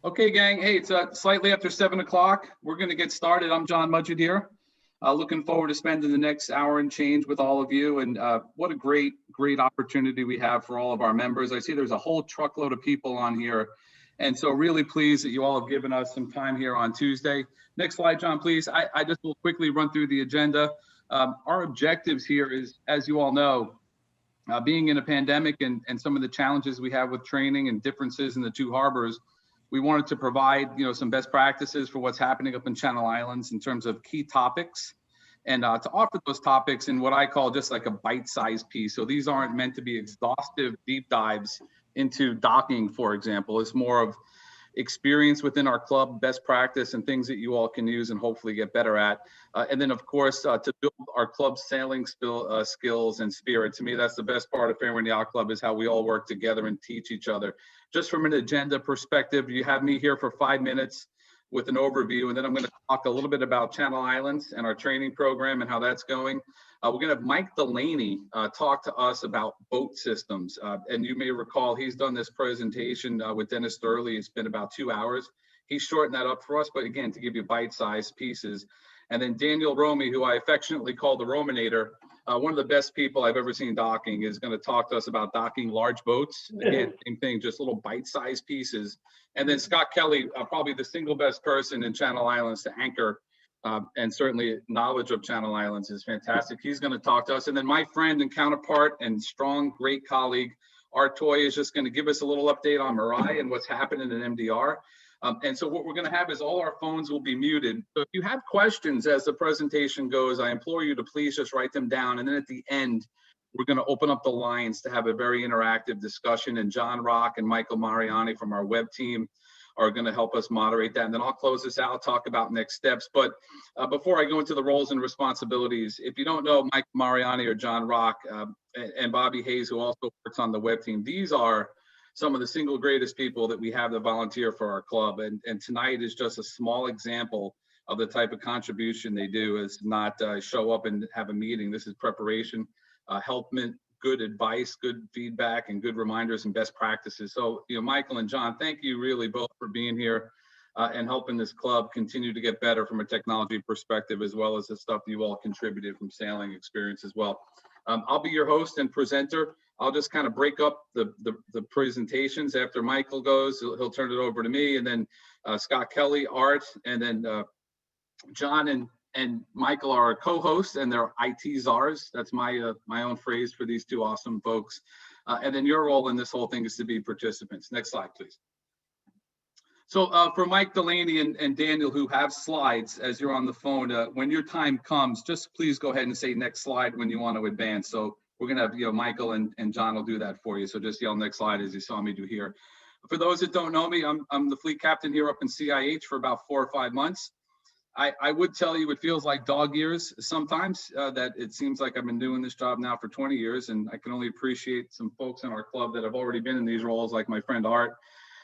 Okay, gang. Hey, it's slightly after 7 o'clock. We're going to get started. I'm John Mudgett here. Looking forward to spending the next hour and change with all of you. And what a great opportunity we have for all of our members. I see there's a whole truckload of people on here. And so really pleased that you all have given us some time here on Tuesday. Next slide, John, please. I just will quickly run through the agenda. Our objectives here is, as you all know, being in a pandemic and some of the challenges we have with training and differences in the two harbors, we wanted to provide some best practices for what's happening up in Channel Islands in terms of key topics, and to offer those topics in what I call just like a bite-sized piece. So these aren't meant to be exhaustive deep dives into docking, for example. It's more of experience within our club, best practice, and things that you all can use and hopefully get better at. And then, of course, to build our club sailing skills and spirit. To me, that's the best part of Fairwind Yacht Club, is how we all work together and teach each other. Just from an agenda perspective, you have me here for 5 minutes with an overview, and then I'm going to talk a little bit about Channel Islands and our training program and how that's going. We're going to have Mike Delaney talk to us about boat systems. And you may recall he's done this presentation with Dennis Thurley. It's been about 2 hours. He shortened that up for us, but again, to give you bite-sized pieces. And then Daniel Romey, who I affectionately call the Rominator, one of the best people I've ever seen docking, is going to talk to us about docking large boats. Again, same thing, just little bite-sized pieces. And then Scott Kelley, probably the single best person in Channel Islands to anchor, and certainly knowledge of Channel Islands is fantastic. He's going to talk to us. And then my friend and counterpart and strong, great colleague, Art Toy, is just going to give us a little update on Mirai and what's happening in MDR. And so what we're going to have is all our phones will be muted. So if you have questions as the presentation goes, I implore you to please just write them down. And then at the end, we're going to open up the lines to have a very interactive discussion. And John Rock and Michael Mariani from our web team are going to help us moderate that. And then I'll close this out, talk about next steps. But before I go into the roles and responsibilities, if you don't know Michael Mariani or John Rock and Bobby Hayes, who also works on the web team, these are some of the single greatest people that we have that volunteer for our club. And tonight is just a small example of the type of contribution they do. Is not show up and have a meeting. This is preparation, helpment, good advice, good feedback, and good reminders and best practices. So, Michael and John, thank you really both for being here and helping this club continue to get better from a technology perspective, as well as the stuff you all contributed from sailing experience as well. I'll be your host and presenter. I'll just kind of break up the presentations. After Michael goes, he'll turn it over to me, and then Scott Kelley, Art, and then John and Michael are our co-hosts, and they're IT czars. That's my own phrase for these two awesome folks. And then your role in this whole thing is to be participants. Next slide, please. So for Mike Delaney and Daniel, who have slides as you're on the phone, when your time comes, just please go ahead and say next slide when you want to advance. So we're going to have, Michael and John will do that for you. So just yell next slide as you saw me do here. For those that don't know me, I'm the fleet captain here up in CIH for about 4 or 5 months. I would tell you it feels like dog years sometimes, that it seems like I've been doing this job now for 20 years, and I can only appreciate some folks in our club that have already been in these roles, like my friend Art,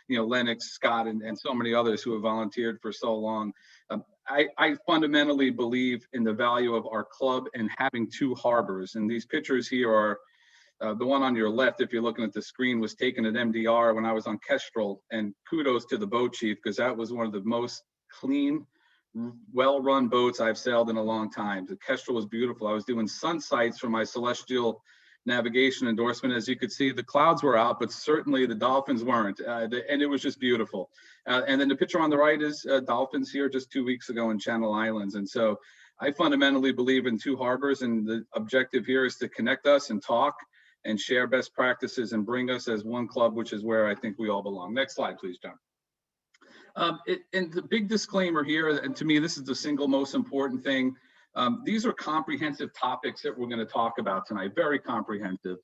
Lennox, Scott, and so many others who have volunteered for so long. I fundamentally believe in the value of our club and having 2 harbors. And these pictures here are, the one on your left, if you're looking at the screen, was taken at MDR when I was on Kestrel. And kudos to the boat chief, because that was one of the most clean, well-run boats I've sailed in a long time. The Kestrel was beautiful. I was doing sun sights for my Celestial navigation endorsement. As you could see, the clouds were out, but certainly the dolphins weren't, and it was just beautiful. And then the picture on the right is dolphins here just 2 weeks ago in Channel Islands. And so I fundamentally believe in 2 harbors, and the objective here is to connect us and talk and share best practices and bring us as one club, which is where I think we all belong. Next slide, please, John. And the big disclaimer here, and to me, this is the single most important thing. These are comprehensive topics that we're going to talk about tonight, very comprehensive.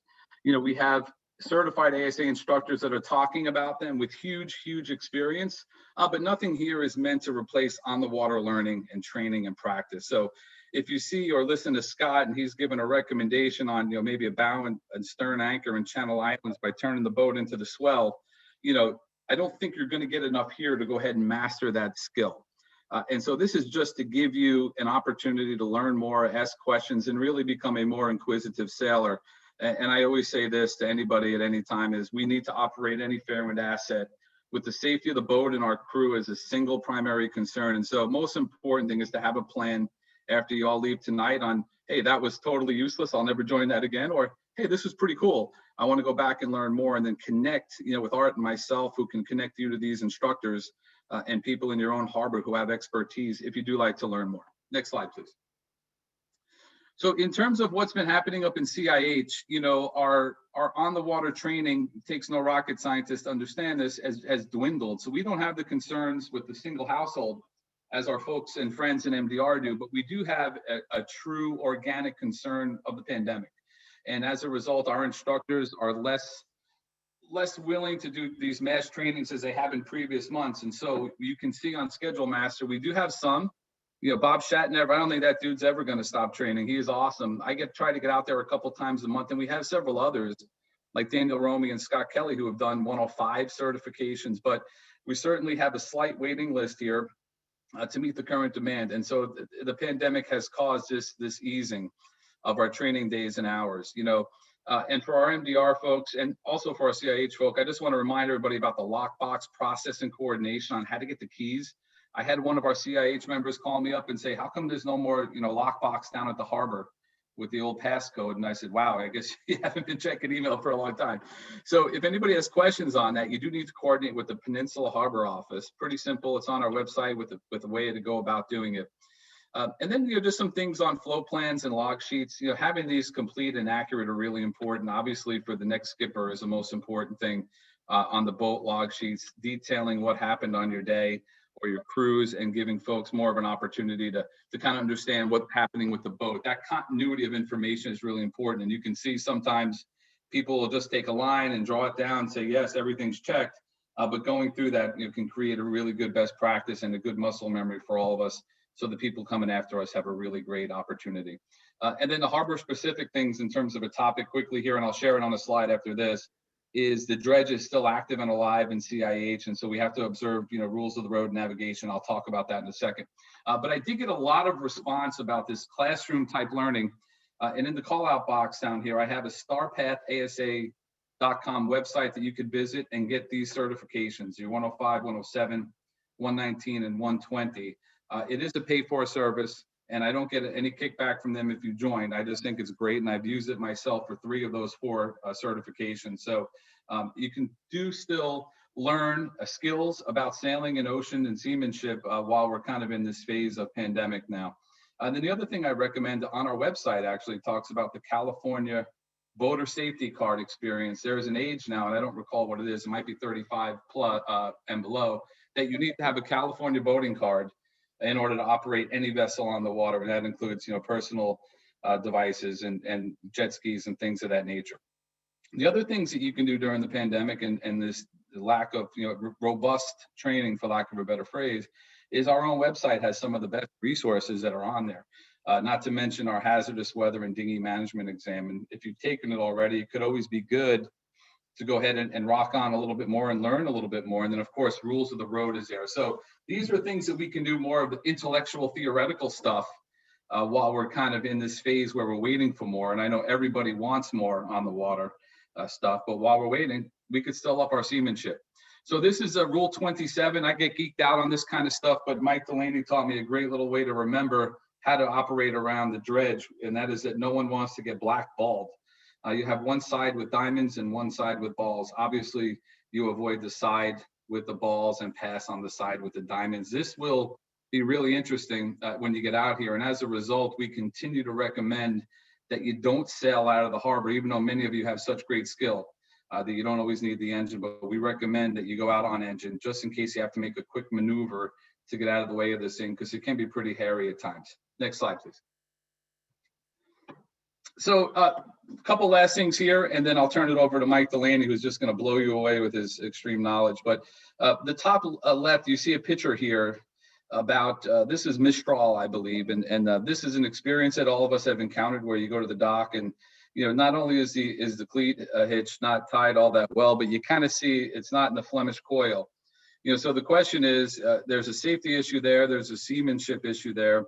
We have certified ASA instructors that are talking about them with huge experience, but nothing here is meant to replace on the water learning and training and practice. So if you see or listen to Scott and he's given a recommendation on, maybe a bow and stern anchor in Channel Islands by turning the boat into the swell, I don't think you're going to get enough here to go ahead and master that skill. And so this is just to give you an opportunity to learn more, ask questions, and really become a more inquisitive sailor. And I always say this to anybody at any time is we need to operate any Fairwind asset with the safety of the boat and our crew as a single primary concern. And so most important thing is to have a plan after you all leave tonight on, hey, that was totally useless, I'll never join that again, or hey, this was pretty cool, I want to go back and learn more, and then connect, with Art and myself, who can connect you to these instructors and people in your own harbor who have expertise if you do like to learn more. Next slide, please. So in terms of what's been happening up in CIH, our on the water training, takes no rocket scientist to understand this, has dwindled. So we don't have the concerns with the single household as our folks and friends in MDR do, but we do have a true organic concern of the pandemic. And as a result, our instructors are less willing to do these mass trainings as they have in previous months. And so you can see on Schedule Master, we do have some. Bob Shatner, I don't think that dude's ever going to stop training. He is awesome. I try to get out there a couple times a month, and we have several others like Daniel Romey and Scott Kelley who have done 105 certifications, but we certainly have a slight waiting list here to meet the current demand. And so the pandemic has caused this easing of our training days and hours, and for our MDR folks and also for our CIH folk, I just want to remind everybody about the lockbox process and coordination on how to get the keys. I had one of our CIH members call me up and say, how come there's no more, lockbox down at the harbor with the old passcode? And I said, wow, I guess you haven't been checking email for a long time. So if anybody has questions on that, you do need to coordinate with the Peninsula Harbor office. Pretty simple. It's on our website with a way to go about doing it. And then, just some things on flow plans and log sheets. Having these complete and accurate are really important. Obviously, for the next skipper is the most important thing on the boat log sheets, detailing what happened on your day or your cruise, and giving folks more of an opportunity to kind of understand what's happening with the boat. That continuity of information is really important. And you can see sometimes people will just take a line and draw it down and say, yes, everything's checked. But going through that, can create a really good best practice and a good muscle memory for all of us, so the people coming after us have a really great opportunity. And then the harbor specific things in terms of a topic quickly here, and I'll share it on a slide after this, is the dredge is still active and alive in CIH. And so we have to observe, rules of the road navigation. I'll talk about that in a second. But I did get a lot of response about this classroom type learning. And in the call out box down here, I have a starpathasa.com website that you could visit and get these certifications, your 105, 107, 119, and 120. It is a pay for service, and I don't get any kickback from them if you join. I just think it's great, and I've used it myself for 3 of those 4 certifications. So you can still learn skills about sailing and ocean and seamanship while we're kind of in this phase of pandemic now. And then the other thing I recommend on our website actually talks about the California Boater Safety Card experience. There is an age now, and I don't recall what it is. It might be 35 plus and below, that you need to have a California boating card in order to operate any vessel on the water. And that includes, personal devices and jet skis and things of that nature. The other things that you can do during the pandemic and this lack of, robust training, for lack of a better phrase, is our own website has some of the best resources that are on there. Not to mention our hazardous weather and dinghy management exam. And if you've taken it already, it could always be good to go ahead and rock on a little bit more and learn a little bit more. And then of course, rules of the road is there. So these are things that we can do more of the intellectual theoretical stuff while we're kind of in this phase where we're waiting for more. And I know everybody wants more on the water stuff, but while we're waiting, we could still up our seamanship. So this is a Rule 27. I get geeked out on this kind of stuff, but Mike Delaney taught me a great little way to remember how to operate around the dredge. And that is that no one wants to get blackballed. You have one side with diamonds and one side with balls. Obviously, you avoid the side with the balls and pass on the side with the diamonds. This will be really interesting when you get out here. And as a result, we continue to recommend that you don't sail out of the harbor, even though many of you have such great skill that you don't always need the engine. But we recommend that you go out on engine just in case you have to make a quick maneuver to get out of the way of this thing, because it can be pretty hairy at times. Next slide, please. So a couple last things here, and then I'll turn it over to Mike Delaney, who's just going to blow you away with his extreme knowledge. But the top left, you see a picture here about, this is Mistral, I believe. And this is an experience that all of us have encountered, where you go to the dock and, not only is the cleat hitch not tied all that well, but you kind of see it's not in the Flemish coil. So the question is, there's a safety issue there. There's a seamanship issue there.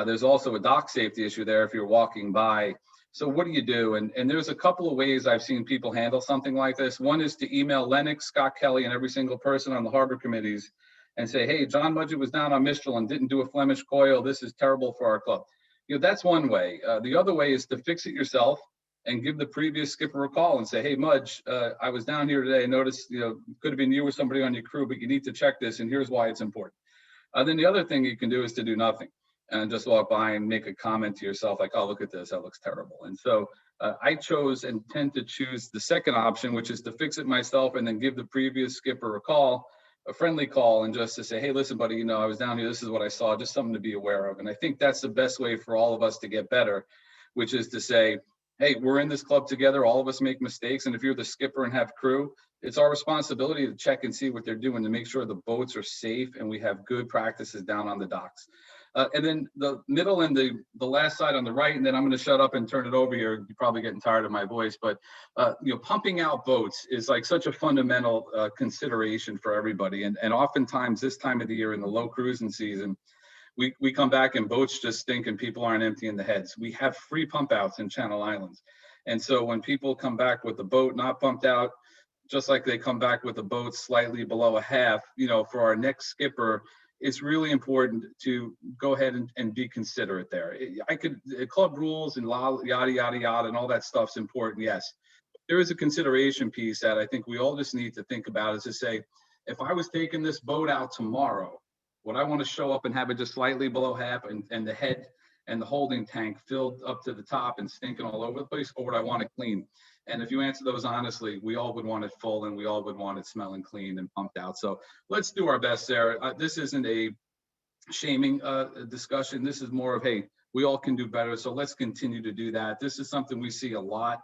There's also a dock safety issue there if you're walking by. So what do you do? And there's a couple of ways I've seen people handle something like this. One is to email Lennox, Scott Kelley, and every single person on the harbor committees and say, hey, John Mudgett was down on Mistral and didn't do a Flemish coil. This is terrible for our club. That's one way. The other way is to fix it yourself and give the previous skipper a call and say, hey, Mudge, I was down here today. I noticed, could have been you or somebody on your crew, but you need to check this, and here's why it's important. Then the other thing you can do is to do nothing and just walk by and make a comment to yourself like, oh, look at this, that looks terrible. And so I chose and tend to choose the second option, which is to fix it myself and then give the previous skipper a call, a friendly call, and just to say, hey, listen, buddy, I was down here, this is what I saw, just something to be aware of. And I think that's the best way for all of us to get better, which is to say, hey, we're in this club together, all of us make mistakes, and if you're the skipper and have crew, it's our responsibility to check and see what they're doing to make sure the boats are safe and we have good practices down on the docks. And then the middle and the last side on the right, and then I'm going to shut up and turn it over here. You're probably getting tired of my voice, but pumping out boats is like such a fundamental consideration for everybody. And oftentimes this time of the year in the low cruising season, we come back and boats just stink and people aren't emptying the heads. We have free pump outs in Channel Islands. And so when people come back with the boat not pumped out, just like they come back with the boat slightly below a half, for our next skipper, it's really important to go ahead and be considerate there. Club rules and yada, yada, yada, and all that stuff's important, yes. There is a consideration piece that I think we all just need to think about is to say, if I was taking this boat out tomorrow, would I want to show up and have it just slightly below half and the head and the holding tank filled up to the top and stinking all over the place, or would I want it clean? And if you answer those honestly, we all would want it full and we all would want it smelling clean and pumped out. So let's do our best, Sarah. This isn't a shaming discussion. This is more of, hey, we all can do better. So let's continue to do that. This is something we see a lot,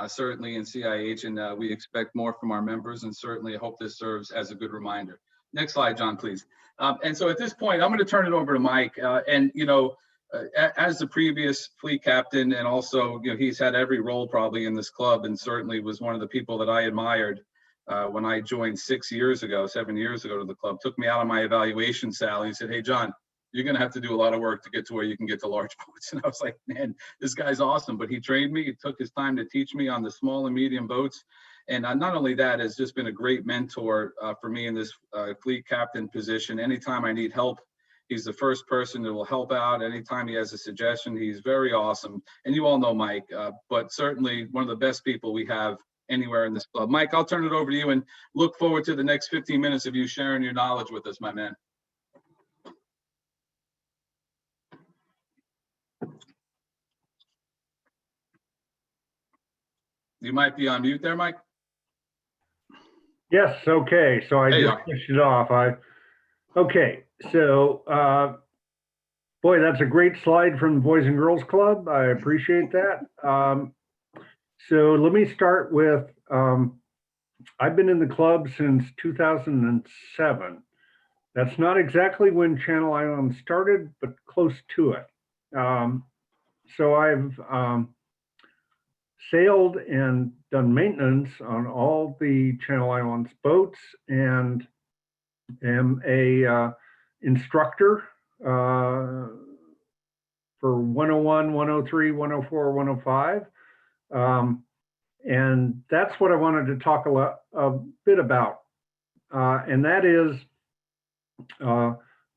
certainly in CIH, and we expect more from our members. And certainly I hope this serves as a good reminder. Next slide, John, please. And so at this point, I'm going to turn it over to Mike. As the previous fleet captain, and also, he's had every role probably in this club, and certainly was one of the people that I admired when I joined 7 years ago to the club. Took me out on my evaluation, Sally. He said, hey, John, you're going to have to do a lot of work to get to where you can get to large boats. And I was like, man, this guy's awesome. But he trained me. He took his time to teach me on the small and medium boats. And not only that, has just been a great mentor for me in this fleet captain position. Anytime I need help, he's the first person that will help out. Anytime he has a suggestion, he's very awesome. And you all know Mike, but certainly one of the best people we have anywhere in this club. Mike, I'll turn it over to you and look forward to the next 15 minutes of you sharing your knowledge with us, my man. You might be on mute there, Mike. Yes, okay. So I just switched it off. Okay, so boy, that's a great slide from the Boys and Girls Club. I appreciate that. So let me start with, I've been in the club since 2007. That's not exactly when Channel Islands started, but close to it. So I've sailed and done maintenance on all the Channel Islands boats, and am a instructor for 101, 103, 104, 105. And that's what I wanted to talk a bit about. And that is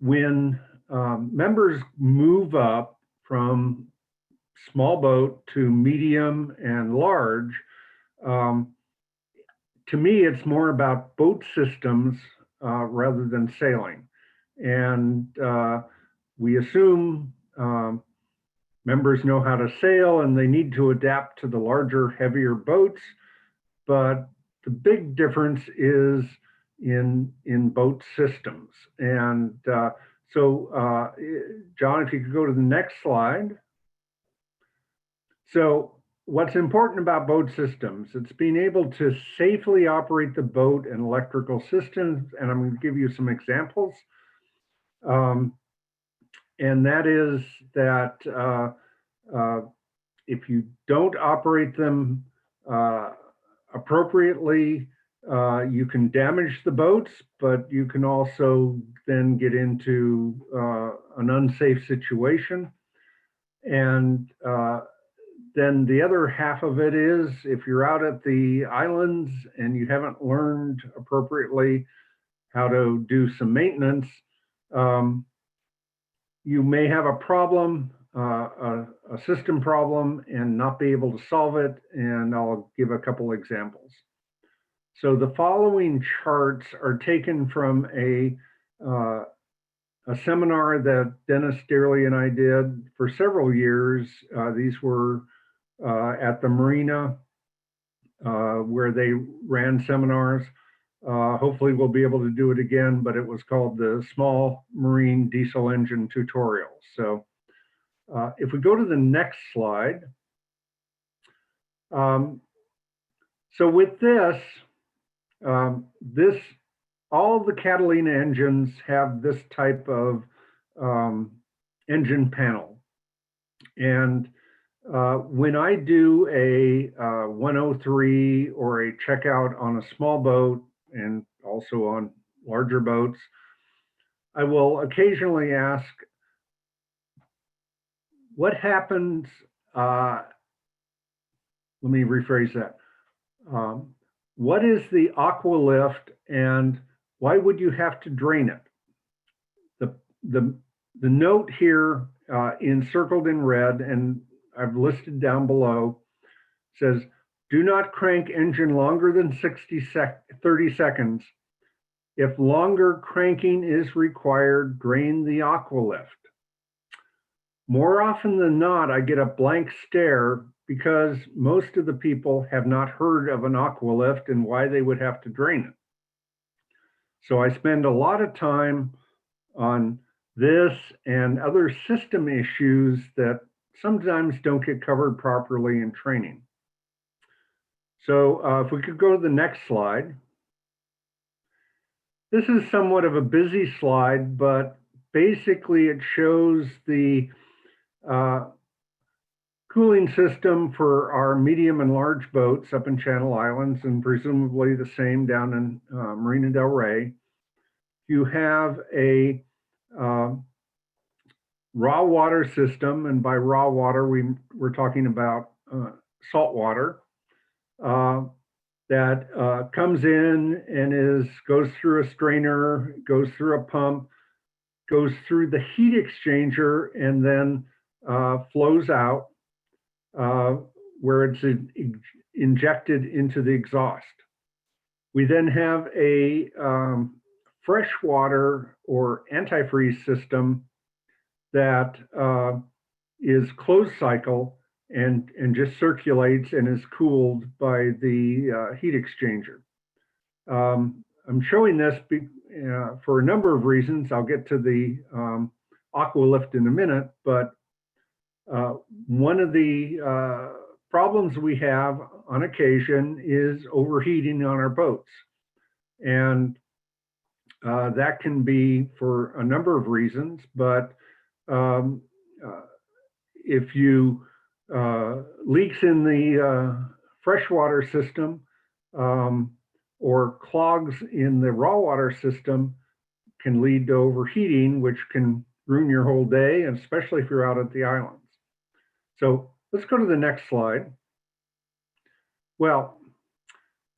when members move up from small boat to medium and large, to me, it's more about boat systems rather than sailing. And we assume members know how to sail and they need to adapt to the larger, heavier boats. But the big difference is in boat systems. And so, John, if you could go to the next slide. So what's important about boat systems, it's being able to safely operate the boat and electrical systems. And I'm going to give you some examples. And that is that if you don't operate them appropriately, you can damage the boats, but you can also then get into an unsafe situation. And then the other half of it is if you're out at the islands and you haven't learned appropriately how to do some maintenance, you may have a problem, a system problem, and not be able to solve it. And I'll give a couple examples. So the following charts are taken from a seminar that Dennis Dearly and I did for several years. These were at the marina where they ran seminars. Hopefully we'll be able to do it again, but it was called the Small Marine Diesel Engine Tutorial. So if we go to the next slide. So with this, all the Catalina engines have this type of engine panel. And when I do a 103 or a checkout on a small boat and also on larger boats, I will occasionally ask, what happens, let me rephrase that. What is the aqua lift and why would you have to drain it? The note here encircled in red, and I've listed down below, says, do not crank engine longer than 30 seconds. If longer cranking is required, drain the aqua lift. More often than not, I get a blank stare because most of the people have not heard of an aqua lift and why they would have to drain it. So I spend a lot of time on this and other system issues that sometimes don't get covered properly in training. So if we could go to the next slide. This is somewhat of a busy slide, but basically it shows the cooling system for our medium and large boats up in Channel Islands, and presumably the same down in Marina del Rey. You have a raw water system, and by raw water, we're talking about salt water that comes in and goes through a strainer, goes through a pump, goes through the heat exchanger, and then flows out where it's injected into the exhaust. We then have a freshwater or antifreeze system that is closed cycle and just circulates and is cooled by the heat exchanger. I'm showing this for a number of reasons. I'll get to the aqua lift in a minute, but one of the problems we have on occasion is overheating on our boats. And that can be for a number of reasons, but if you leaks in the freshwater system or clogs in the raw water system can lead to overheating, which can ruin your whole day, and especially if you're out at the islands. So let's go to the next slide. Well,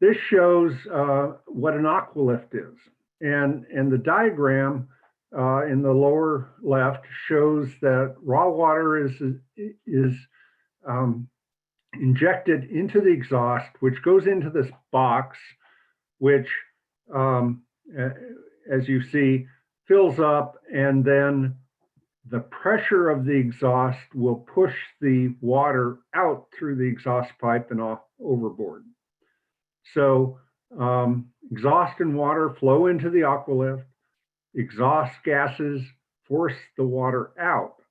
this shows what an aqua lift is. And the diagram in the lower left shows that raw water is injected into the exhaust, which goes into this box, which, as you see, fills up, and then the pressure of the exhaust will push the water out through the exhaust pipe and off overboard. So exhaust and water flow into the aqua lift. Exhaust gases force the water out.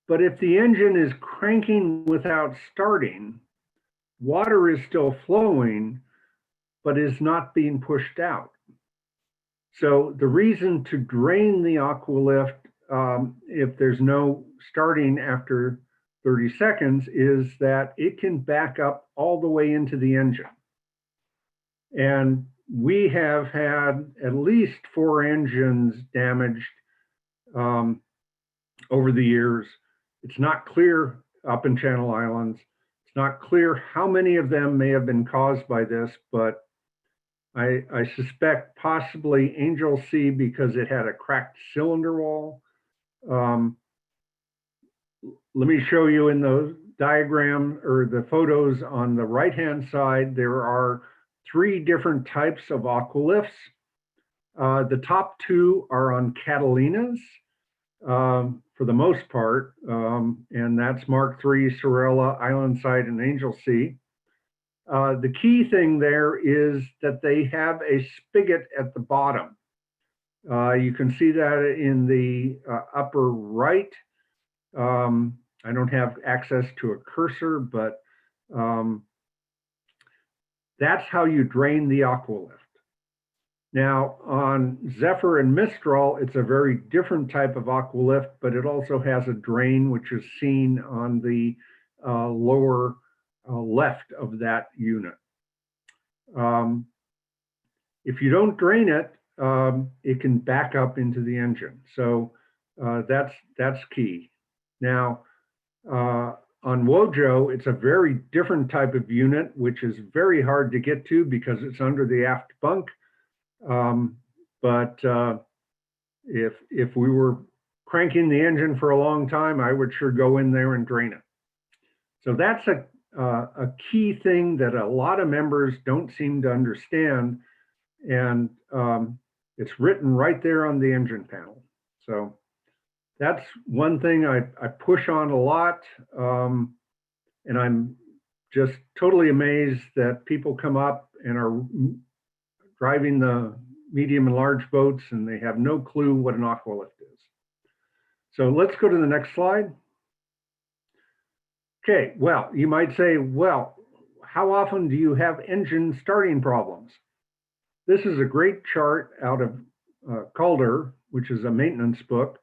But if the engine is cranking without starting, water is still flowing, but is not being pushed out. So the reason to drain the aqua lift if there's no starting after 30 seconds is that it can back up all the way into the engine. And we have had at least 4 engines damaged over the years. It's not clear up in Channel Islands. It's not clear how many of them may have been caused by this, but I suspect possibly Angel C because it had a cracked cylinder wall. Let me show you in the diagram or the photos on the right-hand side, there are 3 different types of aqualifts. The top 2 are on Catalinas for the most part, and that's Mark III, Sorella, Islandside, and Angel Sea. The key thing there is that they have a spigot at the bottom. You can see that in the upper right. I don't have access to a cursor, but that's how you drain the aqualift. Now on Zephyr and Mistral, it's a very different type of aqualift, but it also has a drain, which is seen on the lower left of that unit. If you don't drain it, it can back up into the engine. So that's key. Now, on Wojo, it's a very different type of unit, which is very hard to get to because it's under the aft bunk. But if we were cranking the engine for a long time, I would sure go in there and drain it. So that's a key thing that a lot of members don't seem to understand. And it's written right there on the engine panel. So that's one thing I push on a lot. And I'm just totally amazed that people come up and are driving the medium and large boats and they have no clue what an aqualift is. So let's go to the next slide. Okay, well, you might say, well, how often do you have engine starting problems? This is a great chart out of Calder, which is a maintenance book.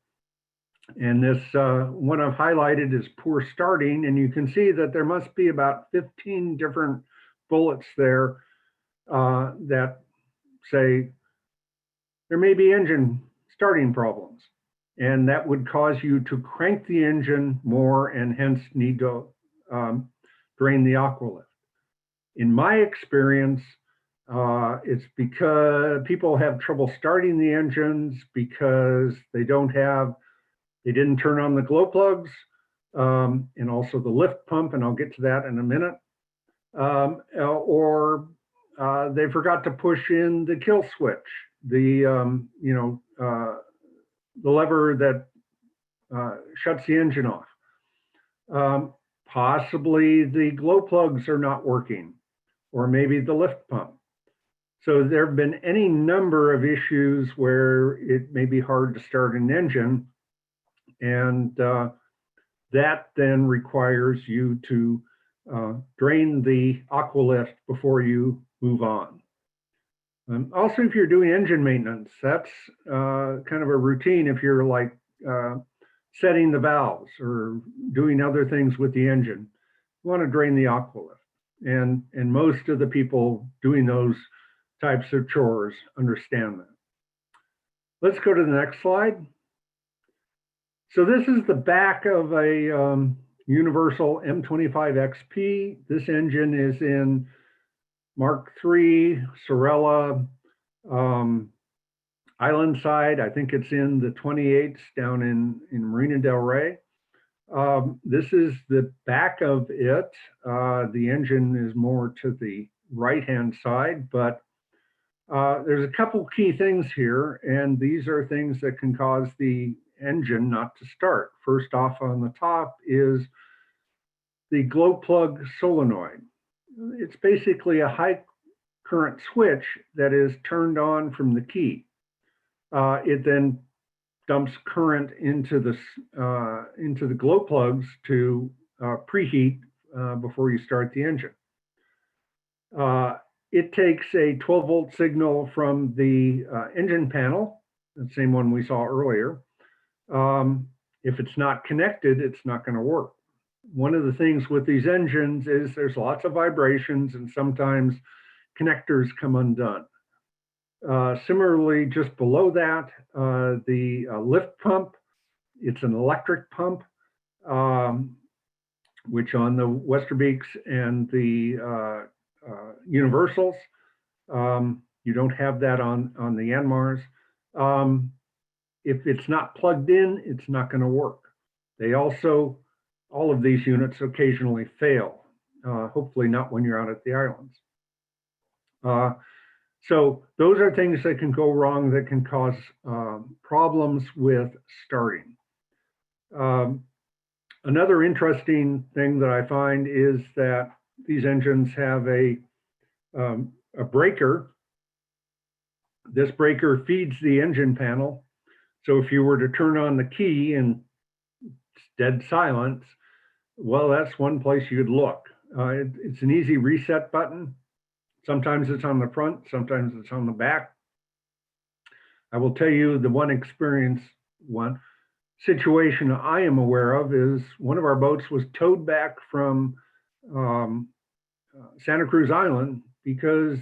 And this one I've highlighted is poor starting. And you can see that there must be about 15 different bullets there that say there may be engine starting problems. And that would cause you to crank the engine more and hence need to drain the aqualift. In my experience, it's because people have trouble starting the engines because they didn't turn on the glow plugs and also the lift pump, and I'll get to that in a minute. Or they forgot to push in the kill switch, the lever that shuts the engine off. Possibly the glow plugs are not working, or maybe the lift pump. So there have been any number of issues where it may be hard to start an engine, and that then requires you to drain the aqualift before you move on. Also, if you're doing engine maintenance, that's kind of a routine if you're like setting the valves or doing other things with the engine. You want to drain the aqualift. And most of the people doing those types of chores understand that. Let's go to the next slide. So this is the back of a Universal M25 XP. This engine is in Mark III, Sorella, Islandside. I think it's in the 28s down in Marina del Rey. This is the back of it. The engine is more to the right-hand side, but there's a couple key things here, and these are things that can cause the engine not to start. First off on the top is the glow plug solenoid. It's basically a high current switch that is turned on from the key. It then dumps current into the glow plugs to preheat before you start the engine. It takes a 12-volt signal from the engine panel, the same one we saw earlier. If it's not connected, it's not going to work. One of the things with these engines is there's lots of vibrations and sometimes connectors come undone. Similarly, just below that, the lift pump, it's an electric pump. which on the Westerbeeks and the Universals, you don't have that on the Yanmars. If it's not plugged in, it's not going to work. They also, all of these units occasionally fail. Hopefully not when you're out at the islands. So those are things that can go wrong that can cause problems with starting. Another interesting thing that I find is that these engines have a breaker. This breaker feeds the engine panel. So if you were to turn on the key and it's dead silence, well, that's one place you'd look. It's an easy reset button. Sometimes it's on the front, sometimes it's on the back. I will tell you the one situation I am aware of is one of our boats was towed back from Santa Cruz Island because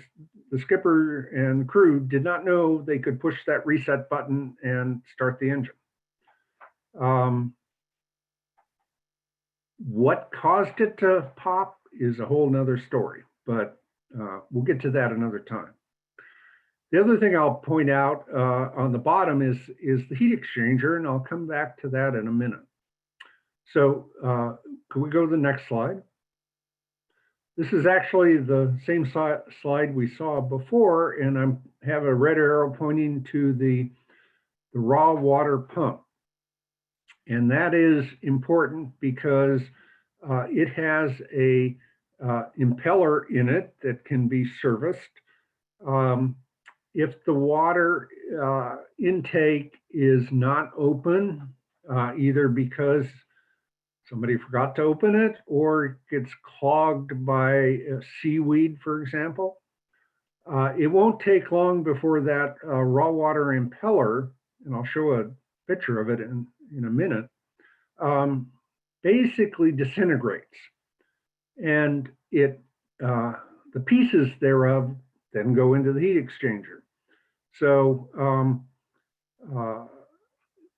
the skipper and crew did not know they could push that reset button and start the engine. What caused it to pop is a whole nother story, but we'll get to that another time. The other thing I'll point out on the bottom is the heat exchanger, and I'll come back to that in a minute. So can we go to the next slide? This is actually the same slide we saw before, and I have a red arrow pointing to the raw water pump. And that is important because it has a impeller in it that can be serviced. If the water intake is not open, either because somebody forgot to open it or it gets clogged by seaweed, for example, it won't take long before that raw water impeller, and I'll show a picture of it in a minute, basically disintegrates. And the pieces thereof then go into the heat exchanger. So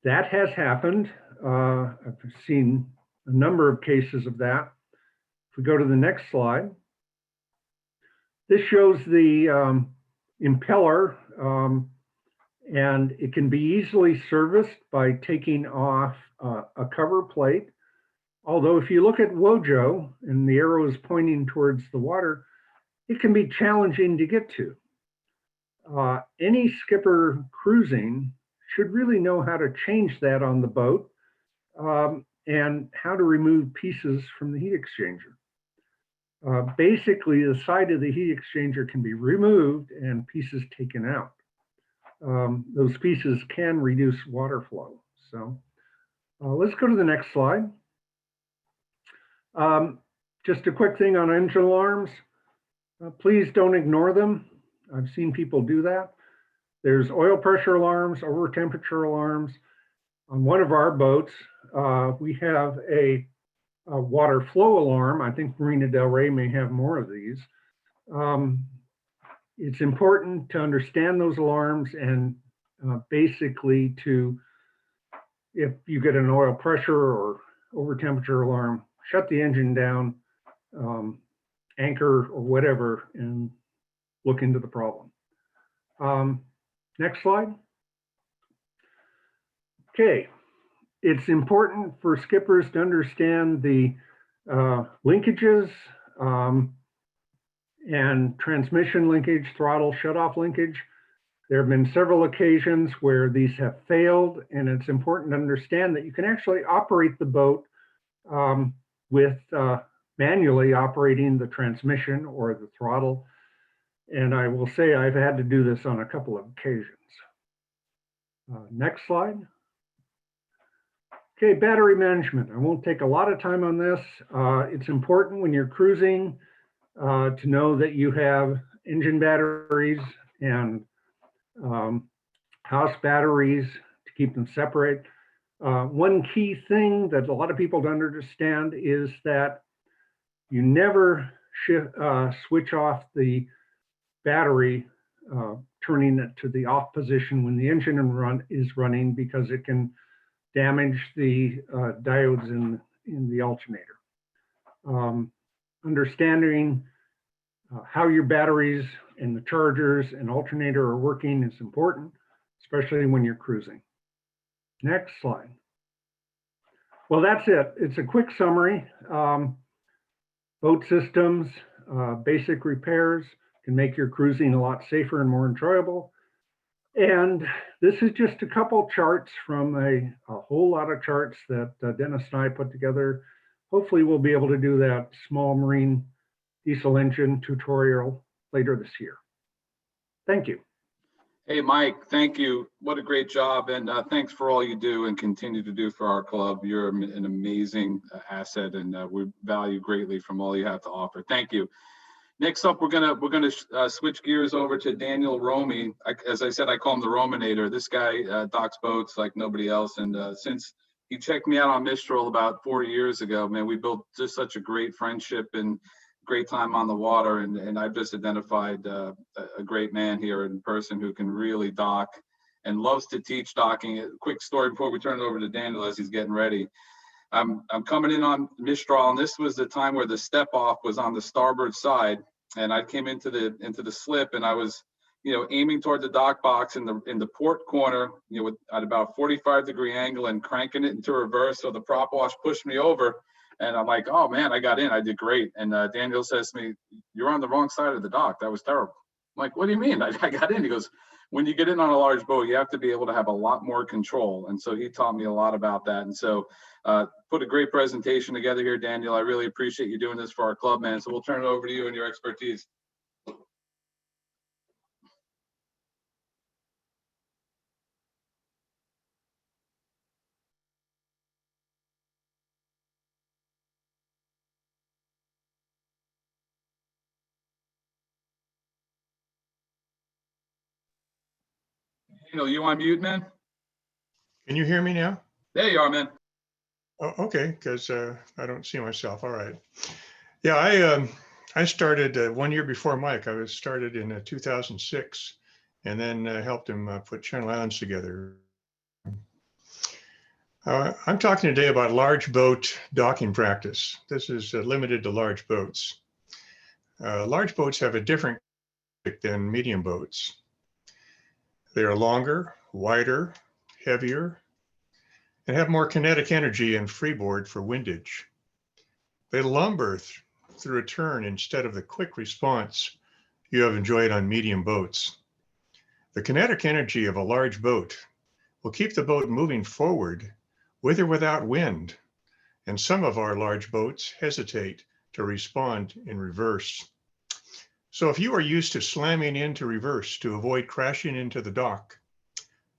that has happened. I've seen a number of cases of that. If we go to the next slide, this shows the impeller, and it can be easily serviced by taking off a cover plate. Although if you look at Wojo and the arrow is pointing towards the water, it can be challenging to get to. Any skipper cruising should really know how to change that on the boat and how to remove pieces from the heat exchanger. Basically, the side of the heat exchanger can be removed and pieces taken out. Those pieces can reduce water flow. So let's go to the next slide. Just a quick thing on engine alarms. Please don't ignore them. I've seen people do that. There's oil pressure alarms, over temperature alarms. On one of our boats, we have a water flow alarm. I think Marina Del Rey may have more of these. It's important to understand those alarms and basically if you get an oil pressure or over temperature alarm, shut the engine down, anchor or whatever, and look into the problem. Next slide. Okay, it's important for skippers to understand the linkages and transmission linkage, throttle shutoff linkage. There have been several occasions where these have failed, and it's important to understand that you can actually operate the boat with manually operating the transmission or the throttle. And I will say I've had to do this on a couple of occasions. Next slide. Okay, battery management. I won't take a lot of time on this. It's important when you're cruising to know that you have engine batteries and house batteries to keep them separate. One key thing that a lot of people don't understand is that you never switch off the battery, turning it to the off position when the engine is running, because it can damage the diodes in the alternator. Understanding how your batteries and the chargers and alternator are working is important, especially when you're cruising. Next slide. Well, that's it. It's a quick summary. Boat systems, basic repairs can make your cruising a lot safer and more enjoyable. And this is just a couple charts from a whole lot of charts that Dennis and I put together. Hopefully we'll be able to do that small marine diesel engine tutorial later this year. Thank you. Hey, Mike, thank you. What a great job. And thanks for all you do and continue to do for our club. You're an amazing asset, and we value greatly from all you have to offer. Thank you. Next up, we're gonna switch gears over to Daniel Romey. As I said, I call him the Rominator. This guy docks boats like nobody else. And since he checked me out on Mistral about 4 years ago, man, we built just such a great friendship and great time on the water, and I've just identified a great man here in person who can really dock and loves to teach docking. A quick story before we turn it over to Daniel as he's getting ready. I'm coming in on Mistral, and this was the time where the step off was on the starboard side, and I came into the slip, and I was, aiming toward the dock box in the port corner, at about 45-degree angle and cranking it into reverse, so the prop wash pushed me over. And I'm like, oh man, I got in, I did great. And Daniel says to me, you're on the wrong side of the dock. That was terrible. I'm like, what do you mean? I got in. He goes, when you get in on a large boat, you have to be able to have a lot more control. And so he taught me a lot about that. And so put a great presentation together here, Daniel. I really appreciate you doing this for our club, man. So we'll turn it over to you and your expertise. You on mute, man? Can you hear me now? There you are, man. Oh, okay, because I don't see myself. All right. Yeah, I started 1 year before Mike. I was started in 2006, and then helped him put Channel Islands together. I'm talking today about large boat docking practice. This is limited to large boats. Large boats have a different than medium boats. They are longer, wider, heavier, and have more kinetic energy and freeboard for windage. They lumber through a turn instead of the quick response you have enjoyed on medium boats. The kinetic energy of a large boat will keep the boat moving forward with or without wind, and some of our large boats hesitate to respond in reverse. So if you are used to slamming into reverse to avoid crashing into the dock,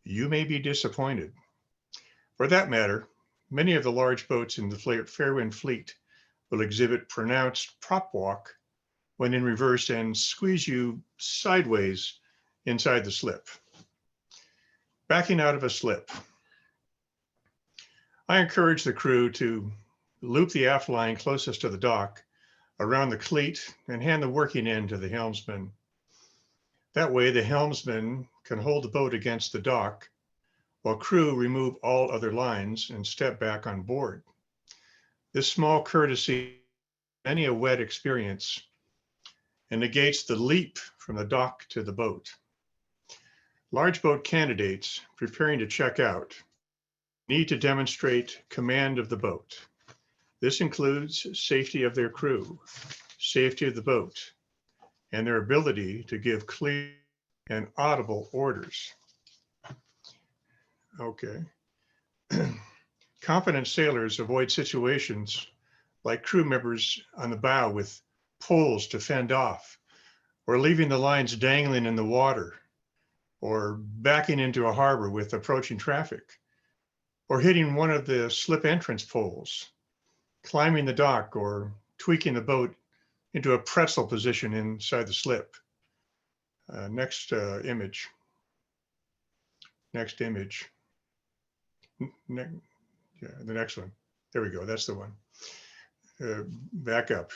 you may be disappointed. For that matter, many of the large boats in the Fairwind fleet will exhibit pronounced prop walk when in reverse and squeeze you sideways inside the slip. Backing out of a slip. I encourage the crew to loop the aft line closest to the dock around the cleat and hand the working end to the helmsman. That way the helmsman can hold the boat against the dock while crew remove all other lines and step back on board. This small courtesy, many a wet experience, and negates the leap from the dock to the boat. Large boat candidates preparing to check out need to demonstrate command of the boat. This includes safety of their crew, safety of the boat, and their ability to give clear and audible orders. Okay. Competent sailors avoid situations like crew members on the bow with poles to fend off, or leaving the lines dangling in the water, or backing into a harbor with approaching traffic, or hitting one of the slip entrance poles, climbing the dock, or tweaking the boat into a pretzel position inside the slip. Next image. Next image. Yeah, the next one. There we go. That's the one. Back up.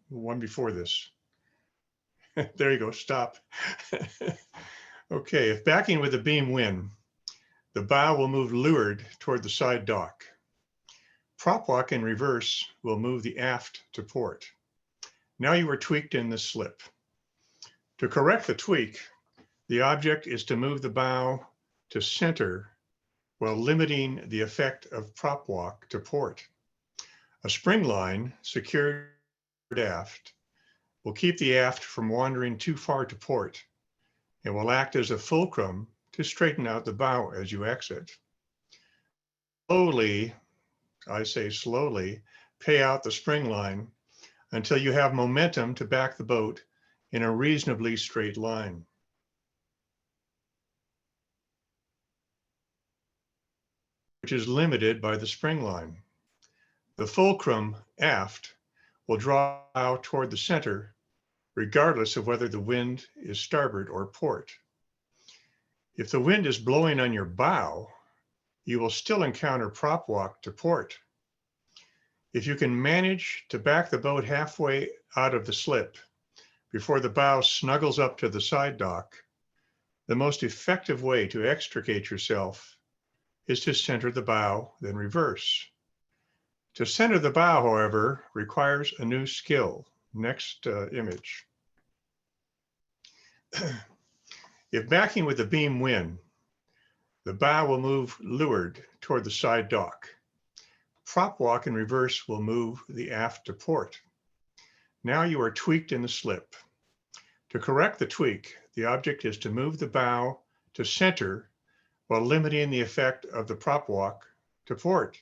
One before this. There you go. Stop. Okay. If backing with a beam wind, the bow will move leeward toward the side dock. Prop walk in reverse will move the aft to port. Now you are tweaked in the slip. To correct the tweak, the object is to move the bow to center while limiting the effect of prop walk to port. A spring line secured aft will keep the aft from wandering too far to port and will act as a fulcrum to straighten out the bow as you exit. Slowly, I say slowly, pay out the spring line until you have momentum to back the boat in a reasonably straight line. Which is limited by the spring line. The fulcrum aft will draw out toward the center, regardless of whether the wind is starboard or port. If the wind is blowing on your bow, you will still encounter prop walk to port. If you can manage to back the boat halfway out of the slip before the bow snuggles up to the side dock, the most effective way to extricate yourself is to center the bow, then reverse. To center the bow, however, requires a new skill. Next image. If backing with a beam wind, the bow will move leeward toward the side dock. Prop walk in reverse will move the aft to port. Now you are tweaked in the slip. To correct the tweak, the object is to move the bow to center while limiting the effect of the prop walk to port.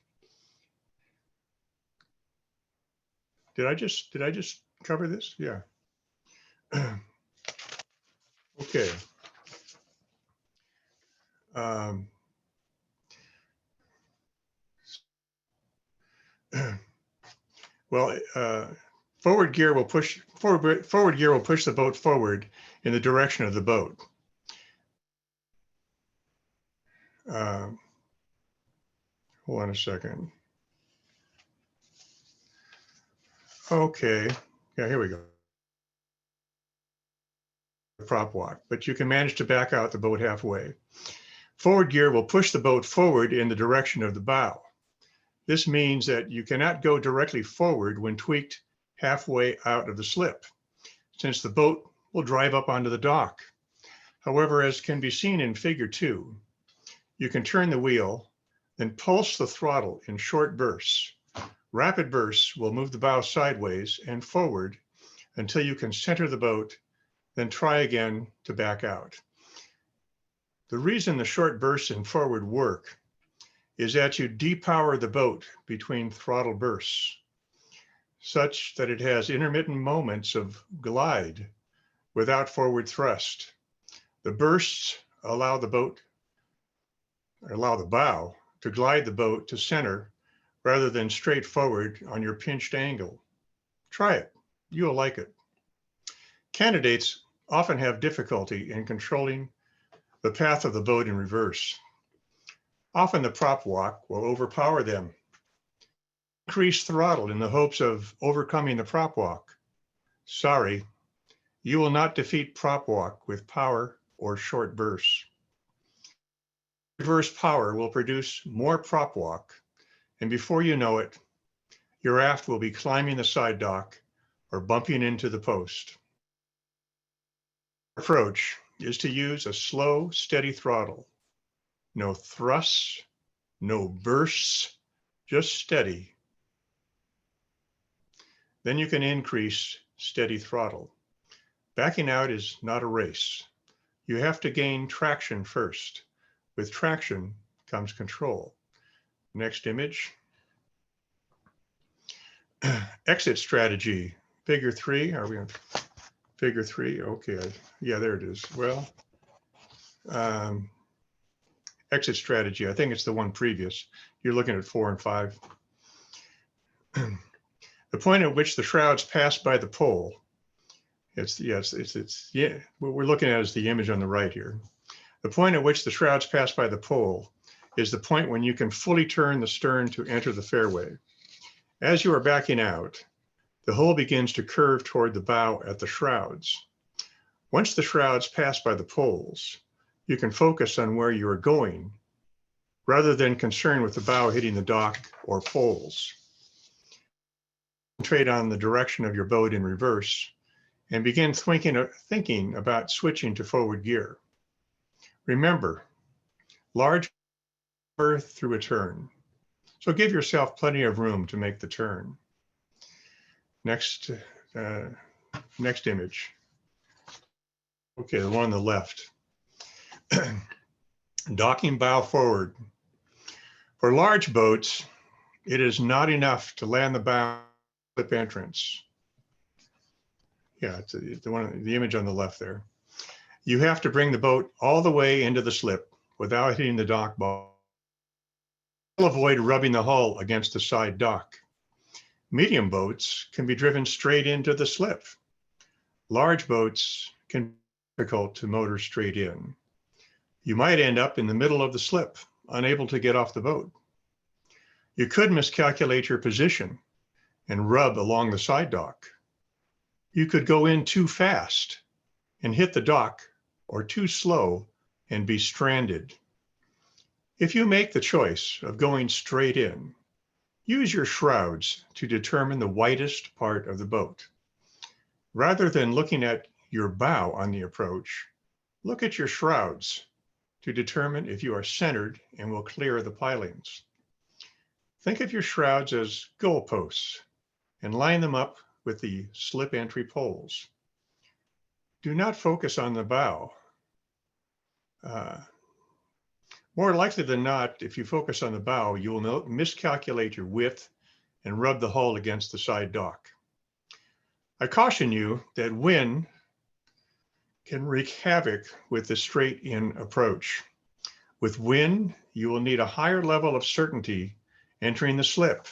Did I just cover this? Yeah. Okay. Well, forward gear will push the boat forward in the direction of the boat. Hold on a second. Okay, yeah, here we go. Prop walk, but you can manage to back out the boat halfway. Forward gear will push the boat forward in the direction of the bow. This means that you cannot go directly forward when tweaked halfway out of the slip, since the boat will drive up onto the dock. However, as can be seen in Figure 2, you can turn the wheel, then pulse the throttle in short bursts. Rapid bursts will move the bow sideways and forward until you can center the boat, then try again to back out. The reason the short bursts and forward work is that you depower the boat between throttle bursts, such that it has intermittent moments of glide without forward thrust. The bursts allow the bow to glide the boat to center rather than straight forward on your pinched angle. Try it, you'll like it. Candidates often have difficulty in controlling the path of the boat in reverse. Often the prop walk will overpower them. Increase throttle in the hopes of overcoming the prop walk. Sorry, you will not defeat prop walk with power or short bursts. Reverse power will produce more prop walk, and before you know it, your aft will be climbing the side dock or bumping into the post. Approach is to use a slow, steady throttle. No thrusts, no bursts, just steady. Then you can increase steady throttle. Backing out is not a race. You have to gain traction first. With traction comes control. Next image. Exit strategy, Figure 3. Are we on Figure 3? Okay, yeah, there it is. Well, exit strategy, I think it's the one previous. You're looking at 4 and 5. The point at which the shrouds pass by the pole. Yeah, what we're looking at is the image on the right here. The point at which the shrouds pass by the pole is the point when you can fully turn the stern to enter the fairway. As you are backing out, the hull begins to curve toward the bow at the shrouds. Once the shrouds pass by the poles, you can focus on where you are going rather than concerned with the bow hitting the dock or poles. Concentrate on the direction of your boat in reverse and begin thinking about switching to forward gear. Remember, large through a turn, so give yourself plenty of room to make the turn. Next image. Okay, the one on the left. Docking bow forward. For large boats, it is not enough to land the bow slip entrance. Yeah, it's the image on the left there. You have to bring the boat all the way into the slip without hitting the dock ball. Avoid rubbing the hull against the side dock. Medium boats can be driven straight into the slip. Large boats can be difficult to motor straight in. You might end up in the middle of the slip, unable to get off the boat. You could miscalculate your position and rub along the side dock. You could go in too fast and hit the dock, or too slow and be stranded. If you make the choice of going straight in, use your shrouds to determine the widest part of the boat. Rather than looking at your bow on the approach, look at your shrouds to determine if you are centered and will clear the pilings. Think of your shrouds as goalposts and line them up with the slip entry poles. Do not focus on the bow. More likely than not, if you focus on the bow, you will miscalculate your width and rub the hull against the side dock. I caution you that wind can wreak havoc with the straight-in approach. With wind, you will need a higher level of certainty entering the slip.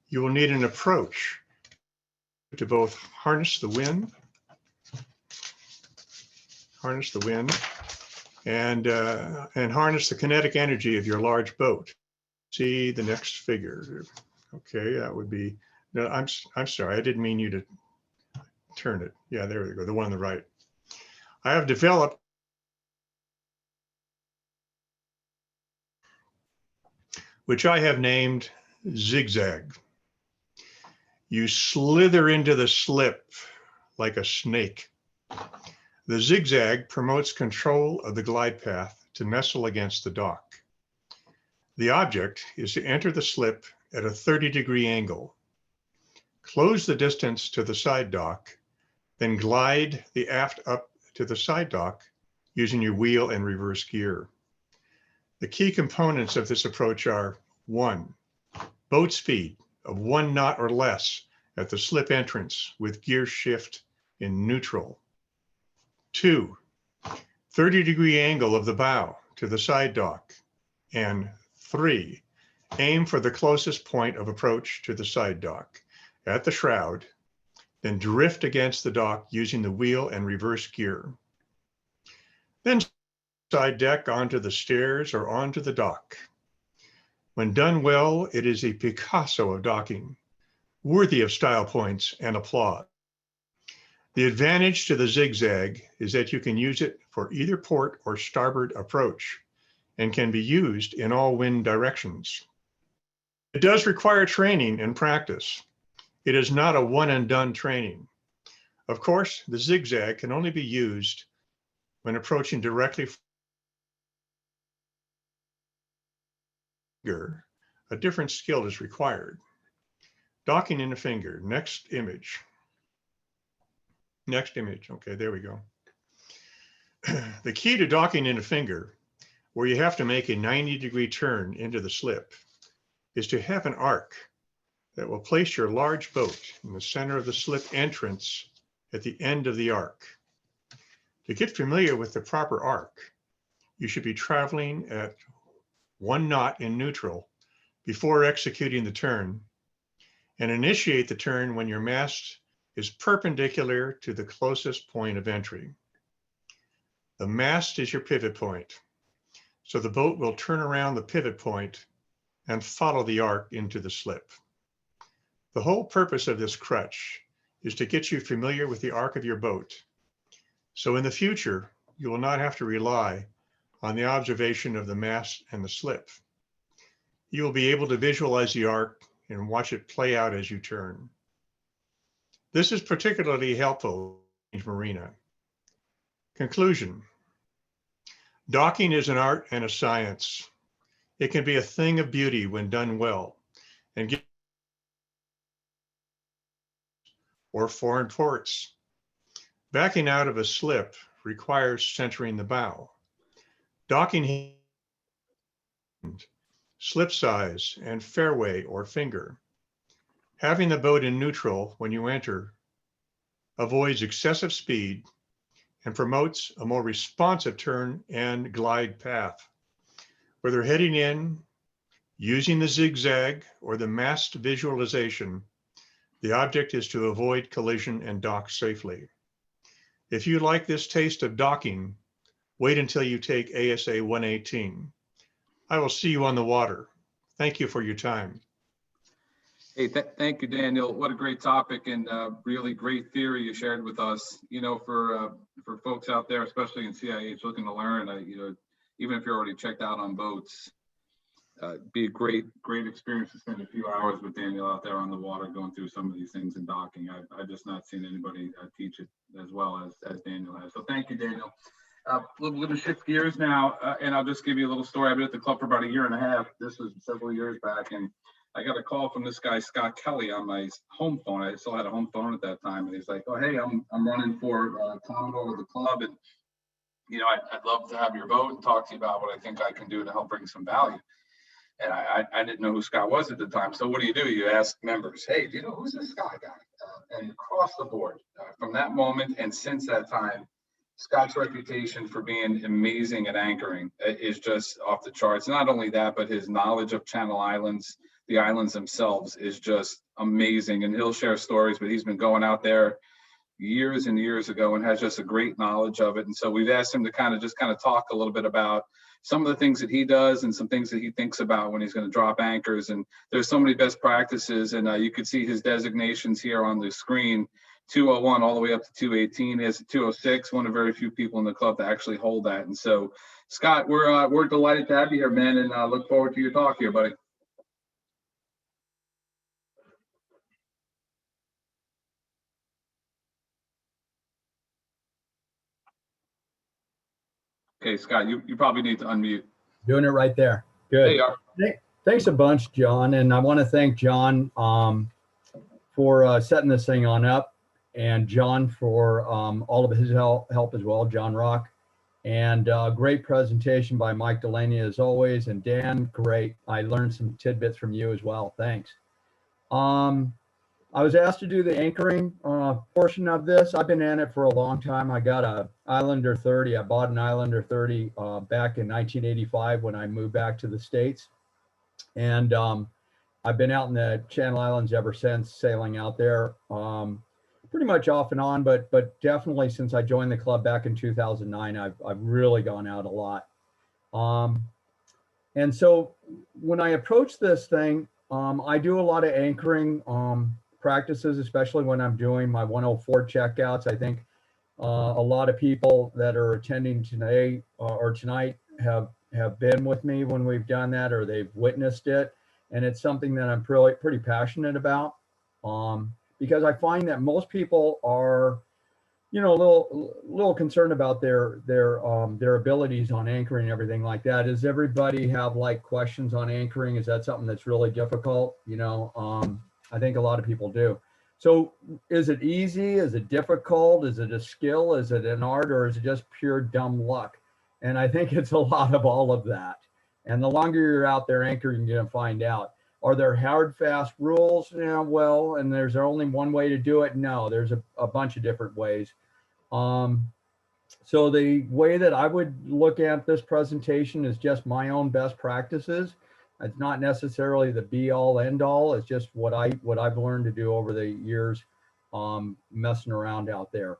You will need an approach to both harness the wind and harness the kinetic energy of your large boat. See the next figure. Okay, that would be, no, I'm sorry, I didn't mean you to turn it. Yeah, there we go, the one on the right. I have developed which I have named zigzag. You slither into the slip like a snake. The zigzag promotes control of the glide path to nestle against the dock. The object is to enter the slip at a 30-degree angle. Close the distance to the side dock, then glide the aft up to the side dock using your wheel and reverse gear. The key components of this approach are: 1, boat speed of 1 knot or less at the slip entrance with gear shift in neutral. 2, 30-degree angle of the bow to the side dock. And 3, aim for the closest point of approach to the side dock at the shroud, then drift against the dock using the wheel and reverse gear. Then side deck onto the stairs or onto the dock. When done well, it is a Picasso of docking, worthy of style points and applause. The advantage to the zigzag is that you can use it for either port or starboard approach and can be used in all wind directions. It does require training and practice. It is not a one and done training. Of course, the zigzag can only be used when approaching directly from finger. A different skill is required. Docking in a finger. Next image. Okay, there we go. The key to docking in a finger, where you have to make a 90-degree turn into the slip, is to have an arc that will place your large boat in the center of the slip entrance at the end of the arc. To get familiar with the proper arc, you should be traveling at 1 knot in neutral before executing the turn, and initiate the turn when your mast is perpendicular to the closest point of entry. The mast is your pivot point, so the boat will turn around the pivot point and follow the arc into the slip. The whole purpose of this crutch is to get you familiar with the arc of your boat, so in the future, you will not have to rely on the observation of the mast and the slip. You will be able to visualize the arc and watch it play out as you turn. This is particularly helpful in marina. Conclusion. Docking is an art and a science. It can be a thing of beauty when done well, and give or foreign ports. Backing out of a slip requires centering the bow. Docking, slip size, and fairway or finger. Having the boat in neutral when you enter avoids excessive speed and promotes a more responsive turn and glide path. Whether heading in, using the zigzag, or the massed visualization, the object is to avoid collision and dock safely. If you like this taste of docking, wait until you take ASA 118. I will see you on the water. Thank you for your time. Hey, thank you, Daniel. What a great topic and really great theory you shared with us. You know, for folks out there, especially in CIH, looking to learn, you know, even if you're already checked out on boats, be a great experience to spend a few hours with Daniel out there on the water, going through some of these things and docking. I've just not seen anybody teach it as well as Daniel has. So thank you, Daniel. We're going to shift gears now, and I'll just give you a little story. I've been at the club for about 1.5 years. This was several years back, and I got a call from this guy, Scott Kelley, on my home phone. I still had a home phone at that time, and he's like, "Oh, hey, I'm running for Commodore of the club, and you know, I'd love to have your vote and talk to you about what I think I can do to help bring some value." And I didn't know who Scott was at the time. So what do? You ask members, "Hey, do you know who's this Scott guy?" And across the board, from that moment and since that time, Scott's reputation for being amazing at anchoring is just off the charts. Not only that, but his knowledge of Channel Islands, the islands themselves, is just amazing. And he'll share stories, but he's been going out there years and years ago and has just a great knowledge of it. And so we've asked him to kind of talk a little bit about some of the things that he does and some things that he thinks about when he's going to drop anchors. And there's so many best practices, and you could see his designations here on the screen. 201 all the way up to 218. He has a 206, one of very few people in the club to actually hold that. And so, Scott, we're delighted to have you here, man, and look forward to your talk here, buddy. Okay, Scott, you probably need to unmute. Doing it right there. Good. There you are. Thanks a bunch, John. And I want to thank John for setting this thing on up, and John for all of his help as well, John Rock. And great presentation by Mike Delaney as always. And Dan, great. I learned some tidbits from you as well. Thanks. I was asked to do the anchoring portion of this. I've been in it for a long time. I got a Islander 30. I bought an Islander 30 back in 1985 when I moved back to the States. And I've been out in the Channel Islands ever since, sailing out there. Pretty much off and on, but definitely since I joined the club back in 2009, I've really gone out a lot. And so when I approach this thing, I do a lot of anchoring practices, especially when I'm doing my 104 checkouts. I think a lot of people that are attending today or tonight have been with me when we've done that, or they've witnessed it. And it's something that I'm pretty passionate about. Because I find that most people are, you know, a little concerned about their abilities on anchoring and everything like that. Does everybody have like questions on anchoring? Is that something that's really difficult? You know, I think a lot of people do. So is it easy? Is it difficult? Is it a skill? Is it an art? Or is it just pure dumb luck? And I think it's a lot of all of that. And the longer you're out there anchoring, you're gonna find out. Are there hard, fast rules? Yeah, well, and there's only one way to do it? No, there's a bunch of different ways. So the way that I would look at this presentation is just my own best practices. It's not necessarily the be all end all. It's just what I've learned to do over the years, messing around out there.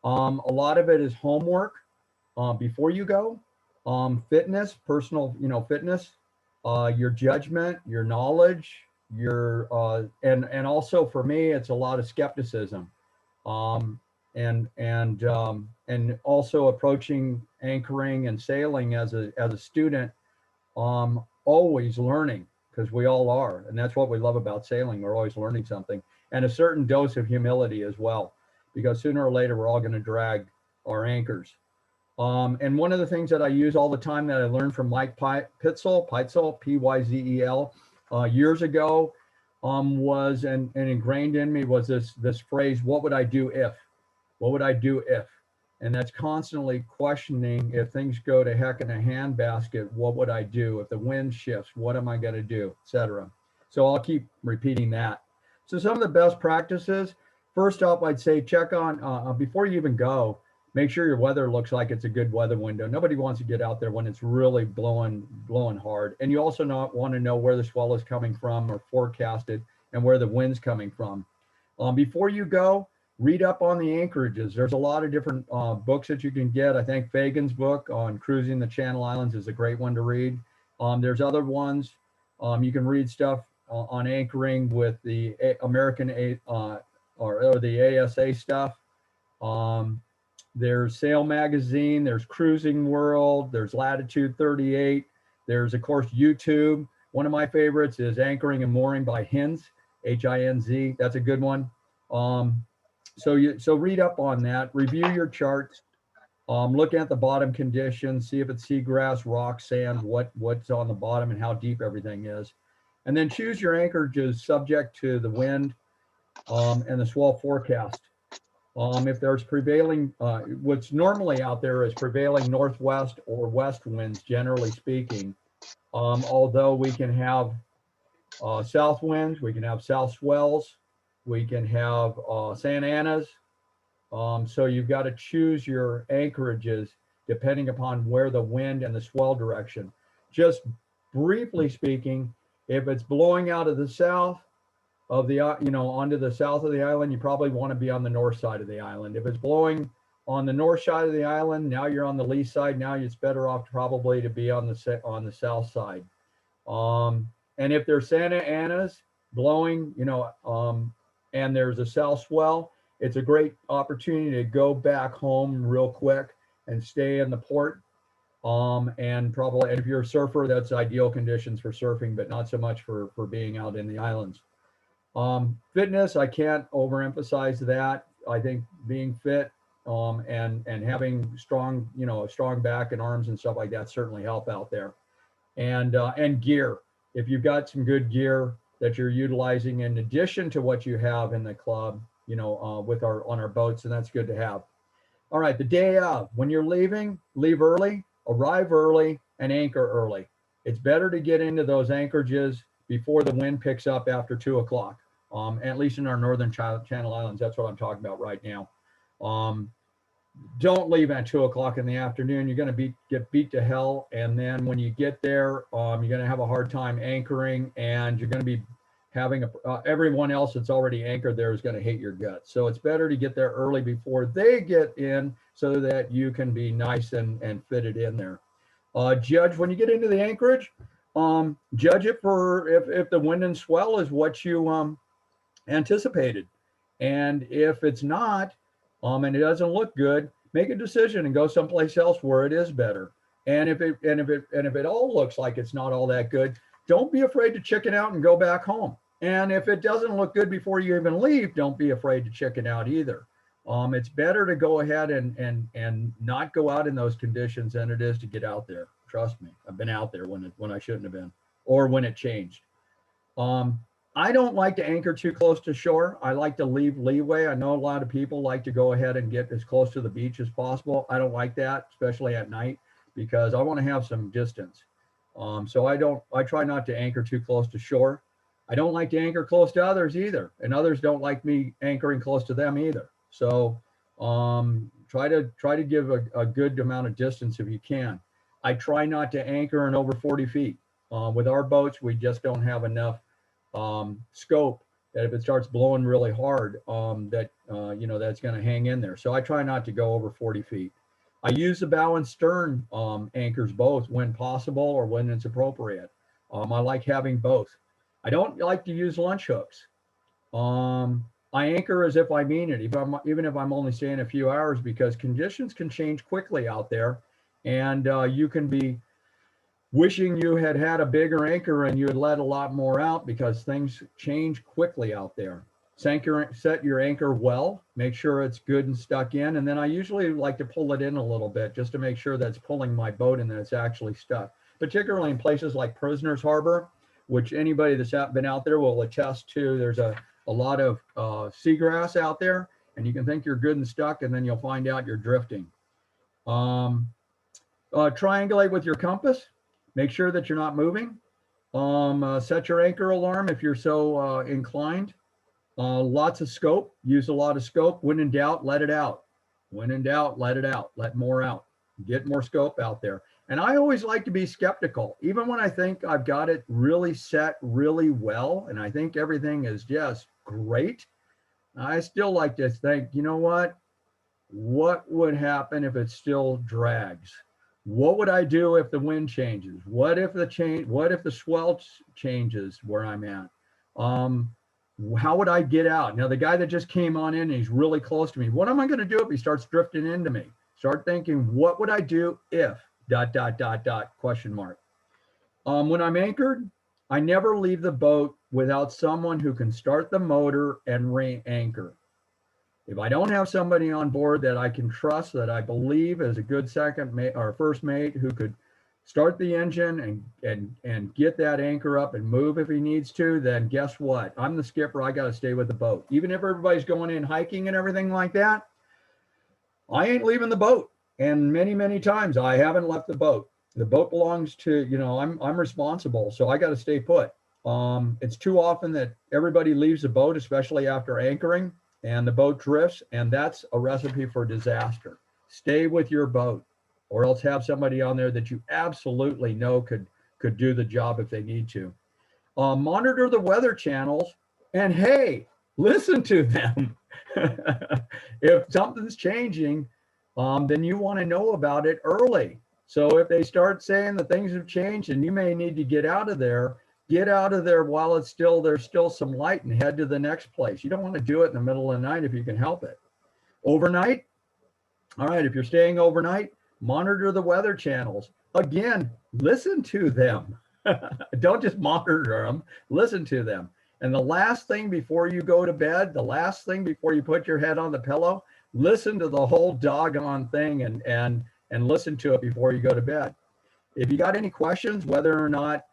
A lot of it is homework before you go. Fitness, personal, fitness. Your judgment, your knowledge, and also for me, it's a lot of skepticism, and also approaching anchoring and sailing as a student, always learning, because we all are. And that's what we love about sailing. We're always learning something, and a certain dose of humility as well, because sooner or later, we're all going to drag our anchors. And one of the things that I use all the time that I learned from Mike Pitzel, P-Y-Z-E-L, years ago, was and ingrained in me was this phrase, what would I do if? What would I do if? And that's constantly questioning, if things go to heck in a handbasket, what would I do? If the wind shifts, what am I going to do, etc. So I'll keep repeating that. So some of the best practices, first off, I'd say check on, before you even go, make sure your weather looks like it's a good weather window. Nobody wants to get out there when it's really blowing hard. And you also want to know where the swell is coming from or forecasted, and where the wind's coming from. Before you go, read up on the anchorages. There's a lot of different books that you can get. I think Fagan's book on cruising the Channel Islands is a great one to read. There's other ones. You can read stuff on anchoring with the American or the ASA stuff. There's Sail Magazine, there's Cruising World, there's Latitude 38. There's, of course, YouTube. One of my favorites is Anchoring and Mooring by Hinz, H-I-N-Z. That's a good one. So read up on that, review your charts, look at the bottom conditions, see if it's seagrass, rock, sand, what's on the bottom and how deep everything is. And then choose your anchorages subject to the wind and the swell forecast. If there's prevailing, what's normally out there is prevailing northwest or west winds, generally speaking. Although we can have south winds, we can have south swells, we can have Santa Anas. So you've got to choose your anchorages depending upon where the wind and the swell direction. Just briefly speaking, if it's blowing out of the south of the, onto the south of the island, you probably want to be on the north side of the island. If it's blowing on the north side of the island, now you're on the lee side. Now it's better off probably to be on the south side. And if there's Santa Anas blowing, and there's a south swell, it's a great opportunity to go back home real quick and stay in the port. And if you're a surfer, that's ideal conditions for surfing, but not so much for being out in the islands. Fitness, I can't overemphasize that. I think being fit and having strong, a strong back and arms and stuff like that certainly help out there. And gear. If you've got some good gear that you're utilizing in addition to what you have in the club, on our boats, and that's good to have. All right, the day of, when you're leaving, leave early, arrive early, and anchor early. It's better to get into those anchorages before the wind picks up after 2 o'clock. At least in our northern Channel Islands, that's what I'm talking about right now. Don't leave at 2 o'clock in the afternoon. You're going to get beat to hell. And then when you get there, you're going to have a hard time anchoring, and you're going to be having everyone else that's already anchored there is going to hate your guts. So it's better to get there early before they get in so that you can be nice and fitted in there. Judge, when you get into the anchorage, judge it for if the wind and swell is what you anticipated. And if it's not, and it doesn't look good, make a decision and go someplace else where it is better. And if it all looks like it's not all that good, don't be afraid to chicken out and go back home. And if it doesn't look good before you even leave, don't be afraid to chicken out either. It's better to go ahead and not go out in those conditions than it is to get out there. Trust me, I've been out there when I shouldn't have been, or when it changed. I don't like to anchor too close to shore. I like to leave leeway. I know a lot of people like to go ahead and get as close to the beach as possible. I don't like that, especially at night, because I want to have some distance. So I try not to anchor too close to shore. I don't like to anchor close to others either. And others don't like me anchoring close to them either. So try to give a good amount of distance if you can. I try not to anchor in over 40 feet. With our boats, we just don't have enough scope that if it starts blowing really hard, that's going to hang in there. So I try not to go over 40 feet. I use the bow and stern anchors both when possible or when it's appropriate. I like having both. I don't like to use lunch hooks. I anchor as if I mean it, even if I'm only staying a few hours, because conditions can change quickly out there, and you can be wishing you had had a bigger anchor and you had let a lot more out, because things change quickly out there. Set your anchor well, make sure it's good and stuck in. And then I usually like to pull it in a little bit just to make sure that's pulling my boat and that it's actually stuck, particularly in places like Prisoners Harbor, which anybody that's been out there will attest to. There's a lot of seagrass out there, and you can think you're good and stuck, and then you'll find out you're drifting. Triangulate with your compass. Make sure that you're not moving. Set your anchor alarm if you're so inclined. Lots of scope. Use a lot of scope. When in doubt, let it out. When in doubt, let it out. Let more out. Get more scope out there. And I always like to be skeptical, even when I think I've got it really set really well, and I think everything is just great. I still like to think, you know what? What would happen if it still drags? What would I do if the wind changes? What if the swell changes where I'm at? How would I get out? Now, the guy that just came on in, he's really close to me. What am I going to do if he starts drifting into me? Start thinking, what would I do if ... question mark. When I'm anchored, I never leave the boat without someone who can start the motor and re-anchor. If I don't have somebody on board that I can trust, that I believe is a good second mate or first mate who could start the engine and get that anchor up and move if he needs to, then guess what? I'm the skipper. I got to stay with the boat. Even if everybody's going in hiking and everything like that, I ain't leaving the boat. And many, many times I haven't left the boat. The boat belongs to, I'm responsible. So I got to stay put. It's too often that everybody leaves the boat, especially after anchoring, and the boat drifts. And that's a recipe for disaster. Stay with your boat, or else have somebody on there that you absolutely know could do the job if they need to. Monitor the weather channels, and hey, listen to them. If something's changing, then you want to know about it early. So if they start saying that things have changed and you may need to get out of there while there's still some light, and head to the next place. You don't want to do it in the middle of the night if you can help it. Overnight, all right, if you're staying overnight, monitor the weather channels. Again, listen to them. Don't just monitor them, listen to them. And the last thing before you go to bed, the last thing before you put your head on the pillow, listen to the whole doggone thing and listen to it before you go to bed. If you got any questions, whether or not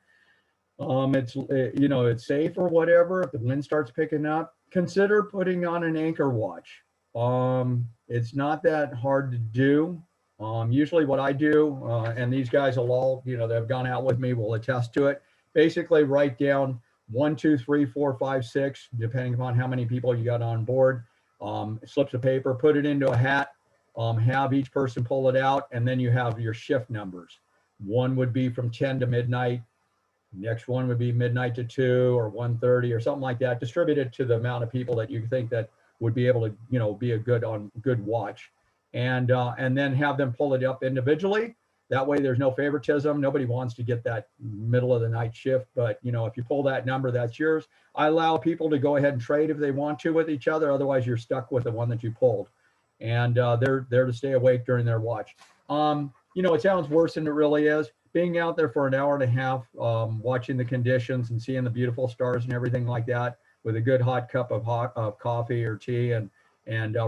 it's safe or whatever, if the wind starts picking up, consider putting on an anchor watch. It's not that hard to do. Usually what I do, and these guys will all, that have gone out with me will attest to it. Basically write down 1, 2, 3, 4, 5, 6, depending upon how many people you got on board. Slips of paper, put it into a hat, have each person pull it out, and then you have your shift numbers. One would be from 10 to midnight. Next one would be midnight to 2 or 1:30 or something like that. Distribute it to the amount of people that you think that would be able to, be a good watch, and then have them pull it up individually. That way there's no favoritism. Nobody wants to get that middle of the night shift, but if you pull that number, that's yours. I allow people to go ahead and trade if they want to with each other. Otherwise you're stuck with the one that you pulled, and they're there to stay awake during their watch. It sounds worse than it really is. Being out there for an hour and a half, watching the conditions and seeing the beautiful stars and everything like that, with a good hot cup of coffee or tea and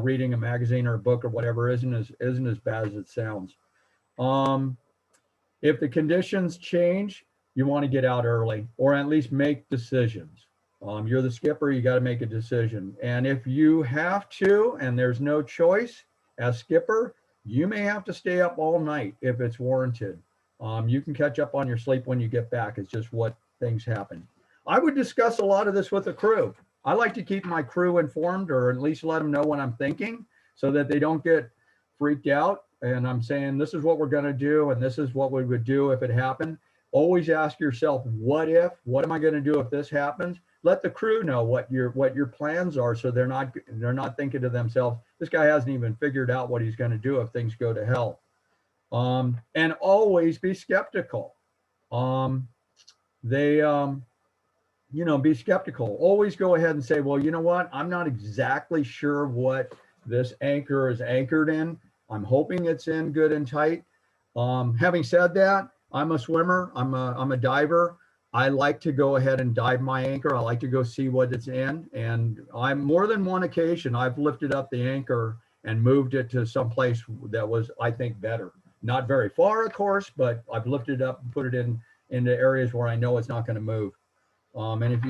reading a magazine or a book or whatever isn't as bad as it sounds. If the conditions change, you want to get out early, or at least make decisions. You're the skipper, you got to make a decision. And if you have to, and there's no choice as skipper, you may have to stay up all night if it's warranted. You can catch up on your sleep when you get back. It's just what things happen. I would discuss a lot of this with the crew. I like to keep my crew informed, or at least let them know what I'm thinking, so that they don't get freaked out. And I'm saying, this is what we're going to do, and this is what we would do if it happened. Always ask yourself, what am I going to do if this happens? Let the crew know what your plans are, so they're not thinking to themselves, this guy hasn't even figured out what he's going to do if things go to hell. And always be skeptical. Be skeptical. Always go ahead and say, well, you know what? I'm not exactly sure what this anchor is anchored in. I'm hoping it's in good and tight. Having said that, I'm a swimmer. I'm a diver. I like to go ahead and dive my anchor. I like to go see what it's in. And I'm more than one occasion, I've lifted up the anchor and moved it to someplace that was, I think, better. Not very far, of course, but I've lifted it up and put it into areas where I know it's not going to move. And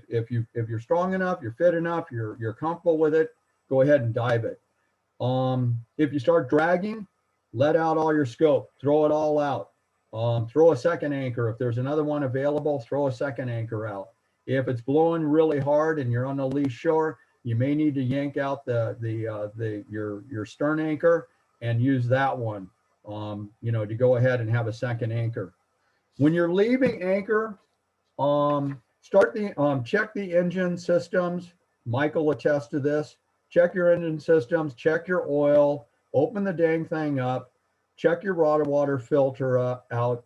if you're strong enough, you're fit enough, you're comfortable with it, go ahead and dive it. If you start dragging, let out all your scope, throw it all out. Throw a second anchor. If there's another one available, throw a second anchor out. If it's blowing really hard and you're on the lee shore, you may need to yank out your stern anchor and use that one, to go ahead and have a second anchor. When you're leaving anchor, check the engine systems. Michael attests to this. Check your engine systems, check your oil, open the dang thing up, check your water filter out,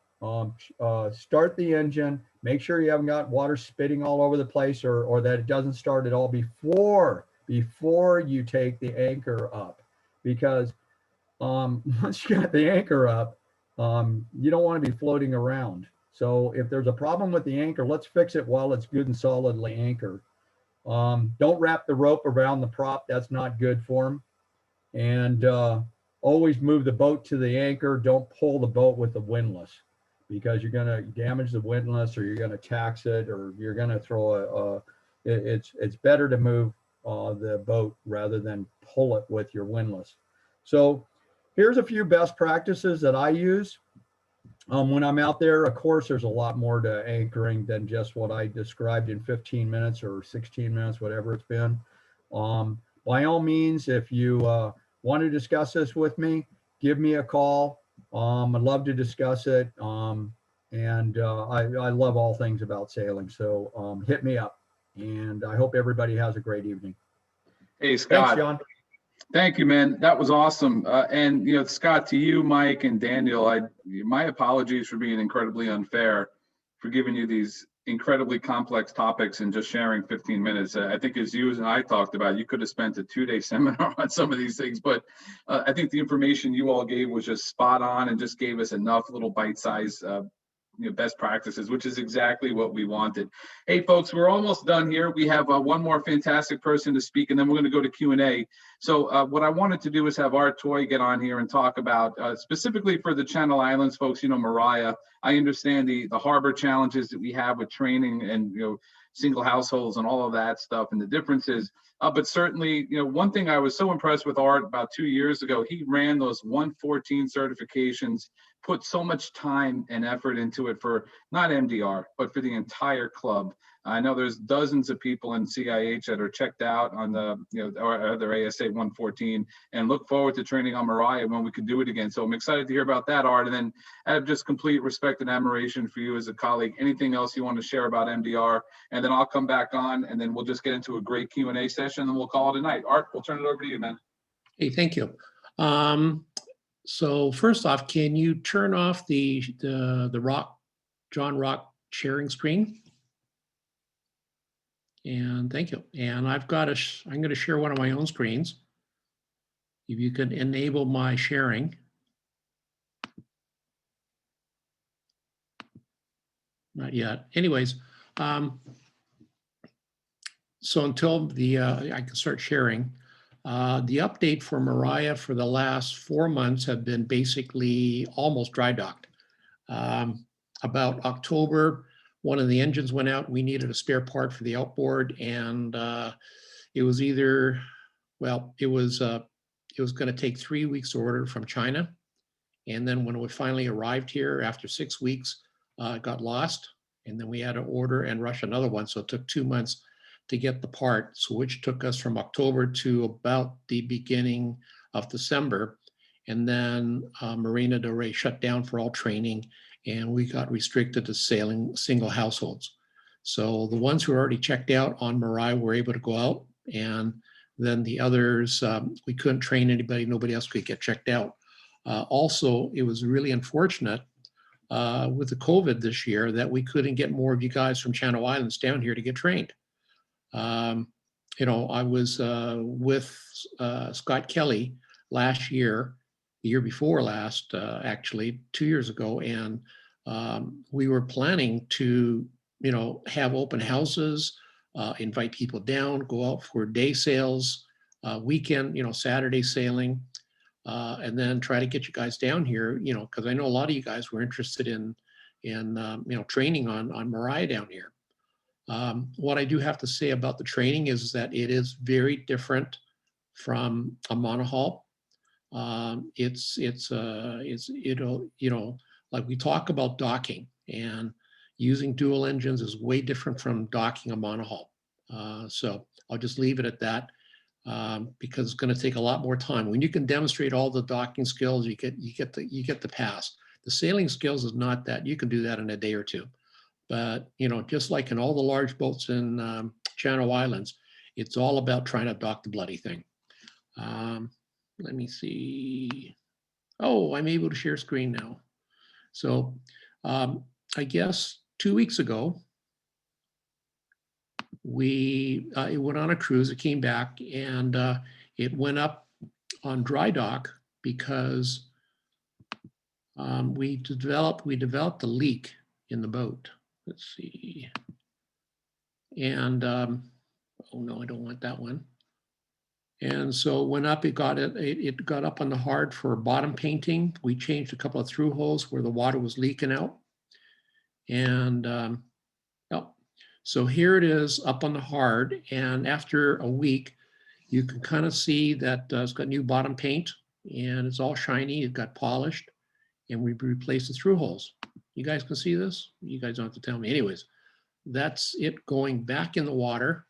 start the engine, make sure you haven't got water spitting all over the place or that it doesn't start at all before you take the anchor up. Because once you got the anchor up, you don't want to be floating around. So if there's a problem with the anchor, let's fix it while it's good and solidly anchored. Don't wrap the rope around the prop. That's not good for them. And always move the boat to the anchor. Don't pull the boat with the windlass because you're going to damage the windlass or you're going to tax it or you're going to throw it's better to move the boat rather than pull it with your windlass. So here's a few best practices that I use. When I'm out there, of course, there's a lot more to anchoring than just what I described in 15 minutes or 16 minutes, whatever it's been. By all means, if you want to discuss this with me, give me a call. I'd love to discuss it. I love all things about sailing. So hit me up. And I hope everybody has a great evening. Hey, Scott. Thanks, John. Thank you, man. That was awesome. And Scott, to you, Mike, and Daniel, my apologies for being incredibly unfair, for giving you these incredibly complex topics and just sharing 15 minutes. I think as you and I talked about, you could have spent a 2-day seminar on some of these things, but I think the information you all gave was just spot on and just gave us enough little bite-sized best practices, which is exactly what we wanted. Hey, folks, we're almost done here. We have one more fantastic person to speak, and then we're going to go to Q&A. So what I wanted to do is have Art Toy get on here and talk about, specifically for the Channel Islands folks, Mariah, I understand the harbor challenges that we have with training and, single households and all of that stuff and the differences. But certainly, one thing I was so impressed with Art about 2 years ago, he ran those 114 certifications, put so much time and effort into it for not MDR, but for the entire club. I know there's dozens of people in CIH that are checked out on the, or their ASA 114 and look forward to training on Mariah when we can do it again. So I'm excited to hear about that, Art. And then I have just complete respect and admiration for you as a colleague. Anything else you want to share about MDR? And then I'll come back on and then we'll just get into a great Q&A session and we'll call it a night. Art, we'll turn it over to you, man. Hey, thank you. So first off, can you turn off the John Rock sharing screen? And thank you. And I'm going to share one of my own screens. If you could enable my sharing. Not yet. Anyways, so until I can start sharing, the update for Mariah for the last 4 months have been basically almost dry docked. About October, one of the engines went out. We needed a spare part for the outboard, and it was going to take 3 weeks to order from China. And then when it finally arrived here after 6 weeks, it got lost. And then we had to order and rush another one. So it took 2 months to get the part, so which took us from October to about the beginning of December. And then Marina Del Rey shut down for all training, and we got restricted to sailing single households. So the ones who were already checked out on Mariah were able to go out, and then the others, we couldn't train anybody, nobody else could get checked out. Also, it was really unfortunate with the COVID this year that we couldn't get more of you guys from Channel Islands down here to get trained. I was with Scott Kelley last year, the year before last, actually 2 years ago, and we were planning to, have open houses, invite people down, go out for day sales, weekend, Saturday sailing, and then try to get you guys down here, because I know a lot of you guys were interested in training on Mariah down here. What I do have to say about the training is that it is very different from a monohull. Like we talk about docking, and using dual engines is way different from docking a monohull. So I'll just leave it at that, because it's going to take a lot more time. When you can demonstrate all the docking skills, you get the pass. The sailing skills is not that. You can do that in a day or two. But just like in all the large boats in Channel Islands, it's all about trying to dock the bloody thing. Let me see. Oh, I'm able to share screen now. So I guess 2 weeks ago, it went on a cruise. It came back, and it went up on dry dock because we developed a leak in the boat. Let's see. And oh no, I don't want that one. And so it went up. It got up on the hard for bottom painting. We changed a couple of through holes where the water was leaking out. And so here it is up on the hard. And after a week, you can kind of see that it's got new bottom paint, and it's all shiny. It got polished, and we replaced the through holes. You guys can see this? You guys don't have to tell me. Anyways, that's it going back in the water.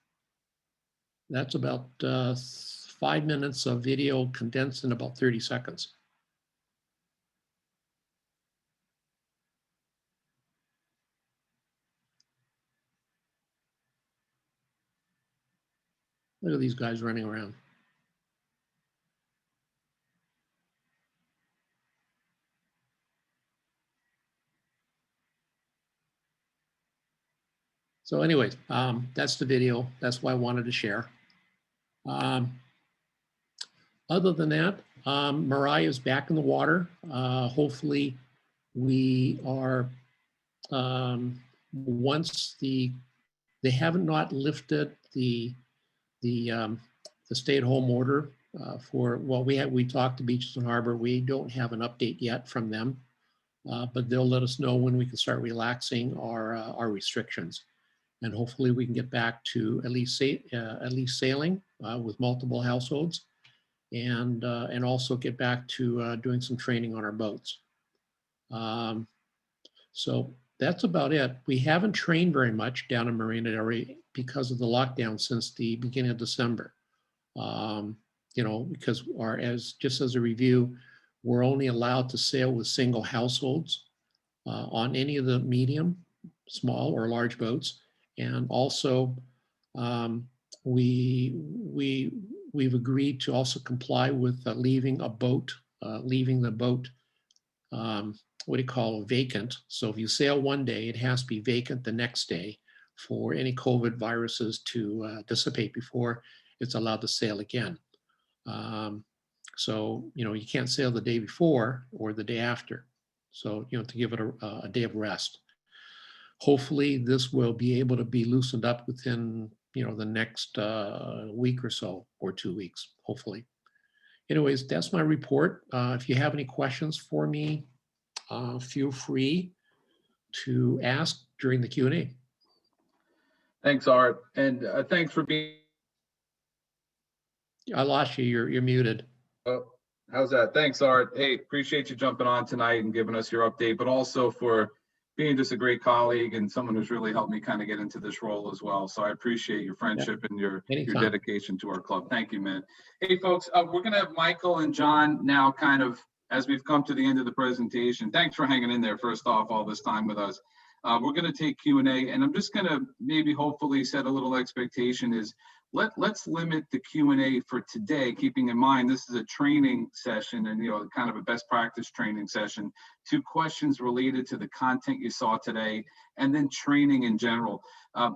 That's about 5 minutes of video condensed in about 30 seconds. Look at these guys running around. So anyways, that's the video. That's what I wanted to share. Other than that, Mariah is back in the water. Hopefully we are, once they haven't not lifted the stay-at-home order we talked to Beaches and Harbor. We don't have an update yet from them, but they'll let us know when we can start relaxing our restrictions. And hopefully we can get back to at least sailing with multiple households, and also get back to doing some training on our boats. So that's about it. We haven't trained very much down in Marina Del Rey because of the lockdown since the beginning of December. Because just as a review, we're only allowed to sail with single households on any of the medium, small, or large boats. And also, we've agreed to also comply with leaving the boat, vacant. So if you sail one day, it has to be vacant the next day for any COVID viruses to dissipate before it's allowed to sail again. So, you can't sail the day before or the day after. So, to give it a day of rest. Hopefully this will be able to be loosened up within, the next week or so, or 2 weeks, hopefully. Anyways, that's my report. If you have any questions for me, feel free to ask during the Q&A. Thanks, Art. And thanks for being. I lost you. You're muted. Oh, how's that? Thanks, Art. Hey, appreciate you jumping on tonight and giving us your update, but also for being just a great colleague and someone who's really helped me kind of get into this role as well. So I appreciate your friendship and your dedication to our club. Thank you, man. Hey, folks, we're going to have Michael and John now kind of, as we've come to the end of the presentation. Thanks for hanging in there, first off, all this time with us. We're going to take Q&A, and I'm just going to maybe hopefully set a little expectation is let's limit the Q&A for today, keeping in mind this is a training session and kind of a best practice training session, to questions related to the content you saw today, and then training in general.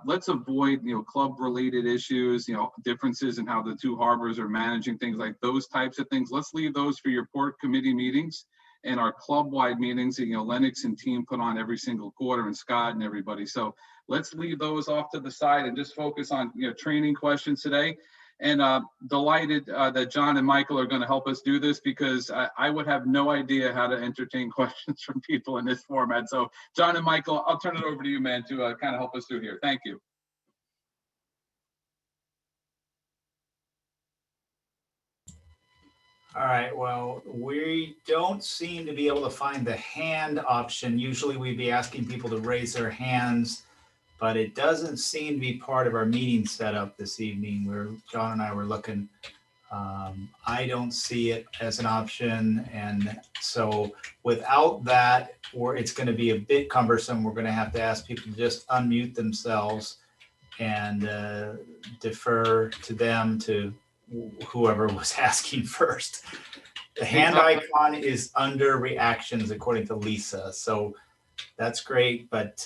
Let's avoid club related issues, differences in how the two harbors are managing things, like those types of things. Let's leave those for your port committee meetings and our club-wide meetings that, Lennox and team put on every single quarter, and Scott and everybody. So let's leave those off to the side and just focus on, training questions today. And delighted that John and Michael are going to help us do this, because I would have no idea how to entertain questions from people in this format. So John and Michael, I'll turn it over to you, man, to kind of help us through here. Thank you. All right, well, we don't seem to be able to find the hand option. Usually we'd be asking people to raise their hands, but it doesn't seem to be part of our meeting setup this evening, where John and I were looking. I don't see it as an option. And so without that, it's going to be a bit cumbersome. We're going to have to ask people to just unmute themselves and defer to them, to whoever was asking first. The hand icon is under reactions, according to Lisa. So that's great. But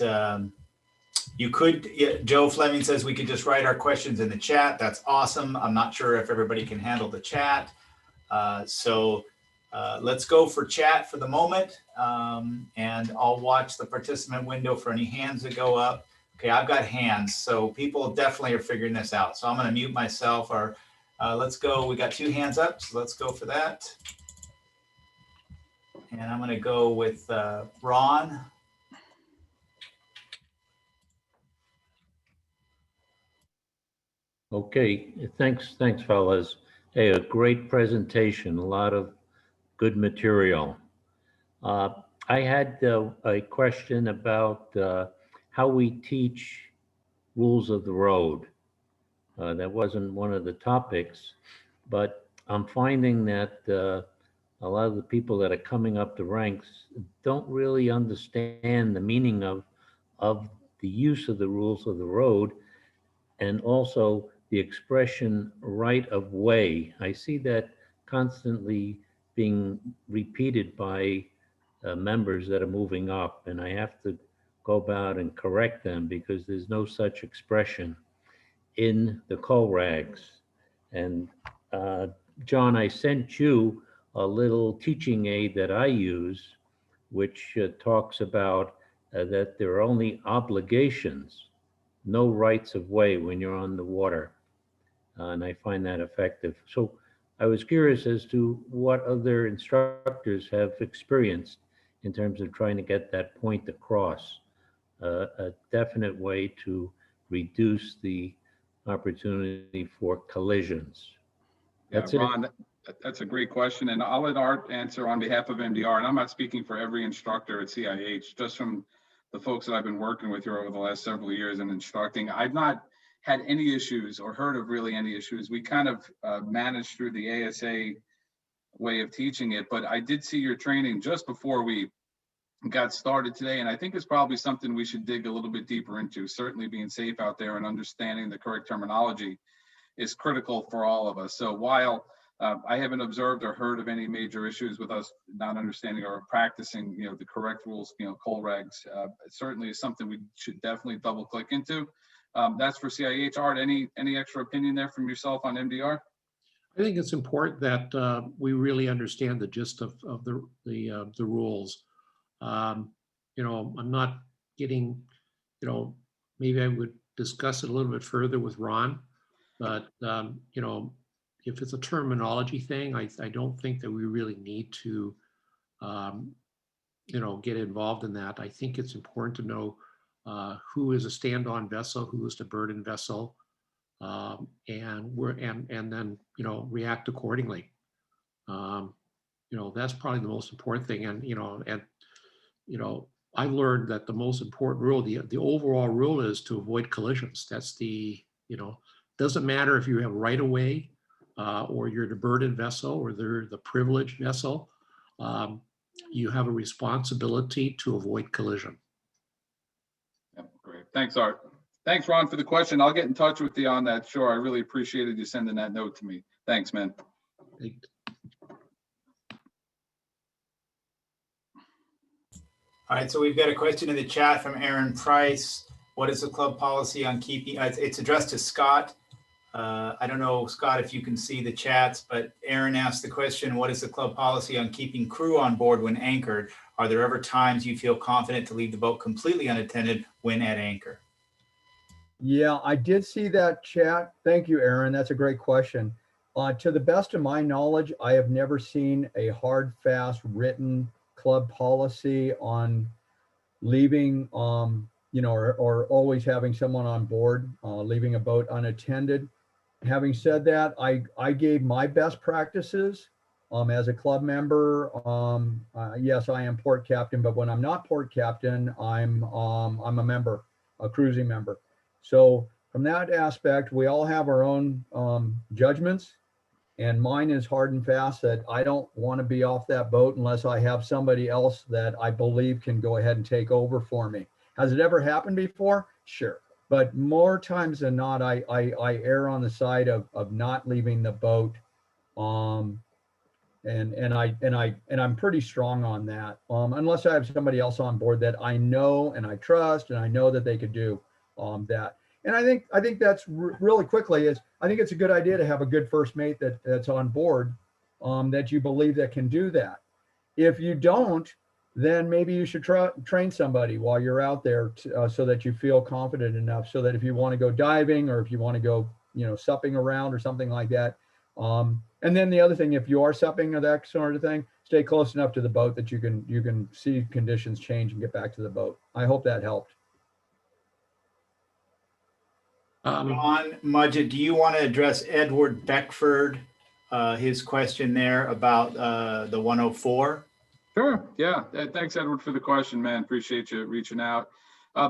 you could, Joe Fleming says we could just write our questions in the chat. That's awesome. I'm not sure if everybody can handle the chat. So let's go for chat for the moment. And I'll watch the participant window for any hands that go up. Okay, I've got hands. So people definitely are figuring this out. So I'm going to mute myself. Or let's go. We got 2 hands up, so let's go for that. And I'm going to go with Ron. Okay, thanks, fellas. Hey, a great presentation, a lot of good material. I had a question about how we teach rules of the road. That wasn't one of the topics, but I'm finding that a lot of the people that are coming up the ranks don't really understand the meaning of the use of the rules of the road, and also the expression right of way. I see that constantly being repeated by members that are moving up, and I have to go about and correct them, because there's no such expression in the COLRAGs. And John, I sent you a little teaching aid that I use, which talks about that there are only obligations, no rights of way when you're on the water. And I find that effective. So I was curious as to what other instructors have experienced in terms of trying to get that point across, a definite way to reduce the opportunity for collisions. That's Yeah, Ron, that's a great question. And I'll let Art answer on behalf of MDR. And I'm not speaking for every instructor at CIH, just from the folks that I've been working with here over the last several years and instructing. I've not had any issues or heard of really any issues. We kind of managed through the ASA way of teaching it, but I did see your training just before we got started today, and I think it's probably something we should dig a little bit deeper into. Certainly being safe out there and understanding the correct terminology is critical for all of us. So while I haven't observed or heard of any major issues with us not understanding or practicing, the correct rules, COLRAGs, it certainly is something we should definitely double click into. That's for CIH. Art, any extra opinion there from yourself on MDR? I think it's important that we really understand the gist of the rules. I'm not getting, maybe I would discuss it a little bit further with Ron, but if it's a terminology thing, I don't think that we really need to, get involved in that. I think it's important to know who is a stand-on vessel, who is the burden vessel, and then react accordingly. That's probably the most important thing. And I've learned that the most important rule, the overall rule, is to avoid collisions. That's doesn't matter if you have right of way or you're the burden vessel or they're the privileged vessel. You have a responsibility to avoid collision. Yep, great. Thanks, Art. Thanks, Ron, for the question. I'll get in touch with you on that. Sure, I really appreciated you sending that note to me. Thanks, man. All right, so we've got a question in the chat from Aaron Price. What is the club policy on keeping, it's addressed to Scott. I don't know, Scott, if you can see the chats, but Aaron asked the question, what is the club policy on keeping crew on board when anchored? Are there ever times you feel confident to leave the boat completely unattended when at anchor? Yeah, I did see that chat. Thank you, Aaron. That's a great question. To the best of my knowledge, I have never seen a hard, fast, written club policy on leaving, or always having someone on board, leaving a boat unattended. Having said that, I gave my best practices as a club member. Yes, I am port captain, but when I'm not port captain, I'm a member, a cruising member. So from that aspect, we all have our own judgments, and mine is hard and fast that I don't want to be off that boat unless I have somebody else that I believe can go ahead and take over for me. Has it ever happened before? Sure. But more times than not, I err on the side of not leaving the boat. And I'm pretty strong on that. Unless I have somebody else on board that I know and I trust and I know that they could do that. And I think that's really quickly is I think it's a good idea to have a good first mate that's on board, that you believe that can do that. If you don't, then maybe you should train somebody while you're out there so that you feel confident enough so that if you want to go diving or if you want to go, supping around or something like that. And then the other thing, if you are supping or that sort of thing, stay close enough to the boat that you can see conditions change and get back to the boat. I hope that helped. Ron Mudgett, do you want to address Edward Beckford, his question there about the 104? Sure. Yeah. Thanks, Edward, for the question, man. Appreciate you reaching out.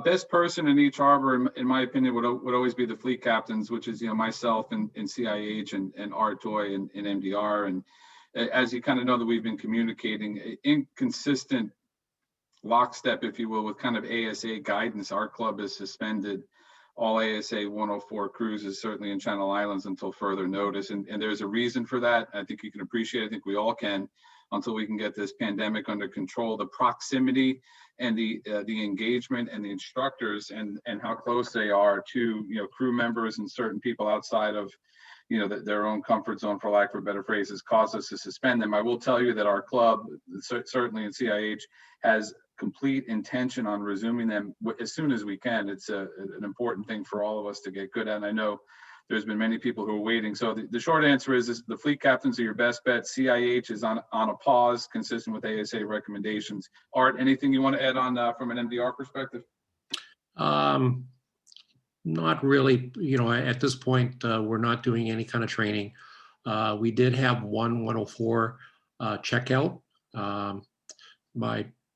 Best person in each harbor, in my opinion, would always be the fleet captains, which is, myself and CIH and Art Toy and MDR. And as you kind of know that we've been communicating, inconsistent lockstep, if you will, with kind of ASA guidance. Our club has suspended all ASA 104 cruises, certainly in Channel Islands, until further notice. And there's a reason for that. I think you can appreciate, I think we all can, until we can get this pandemic under control. The proximity and the engagement and the instructors and how close they are to, crew members and certain people outside of, their own comfort zone, for lack of a better phrase, has caused us to suspend them. I will tell you that our club, certainly in CIH, has complete intention on resuming them as soon as we can. It's an important thing for all of us to get good at. And I know there's been many people who are waiting. So the short answer is the fleet captains are your best bet. CIH is on a pause, consistent with ASA recommendations. Art, anything you want to add on from an MDR perspective? Not really. At this point, we're not doing any kind of training. We did have one 104 checkout.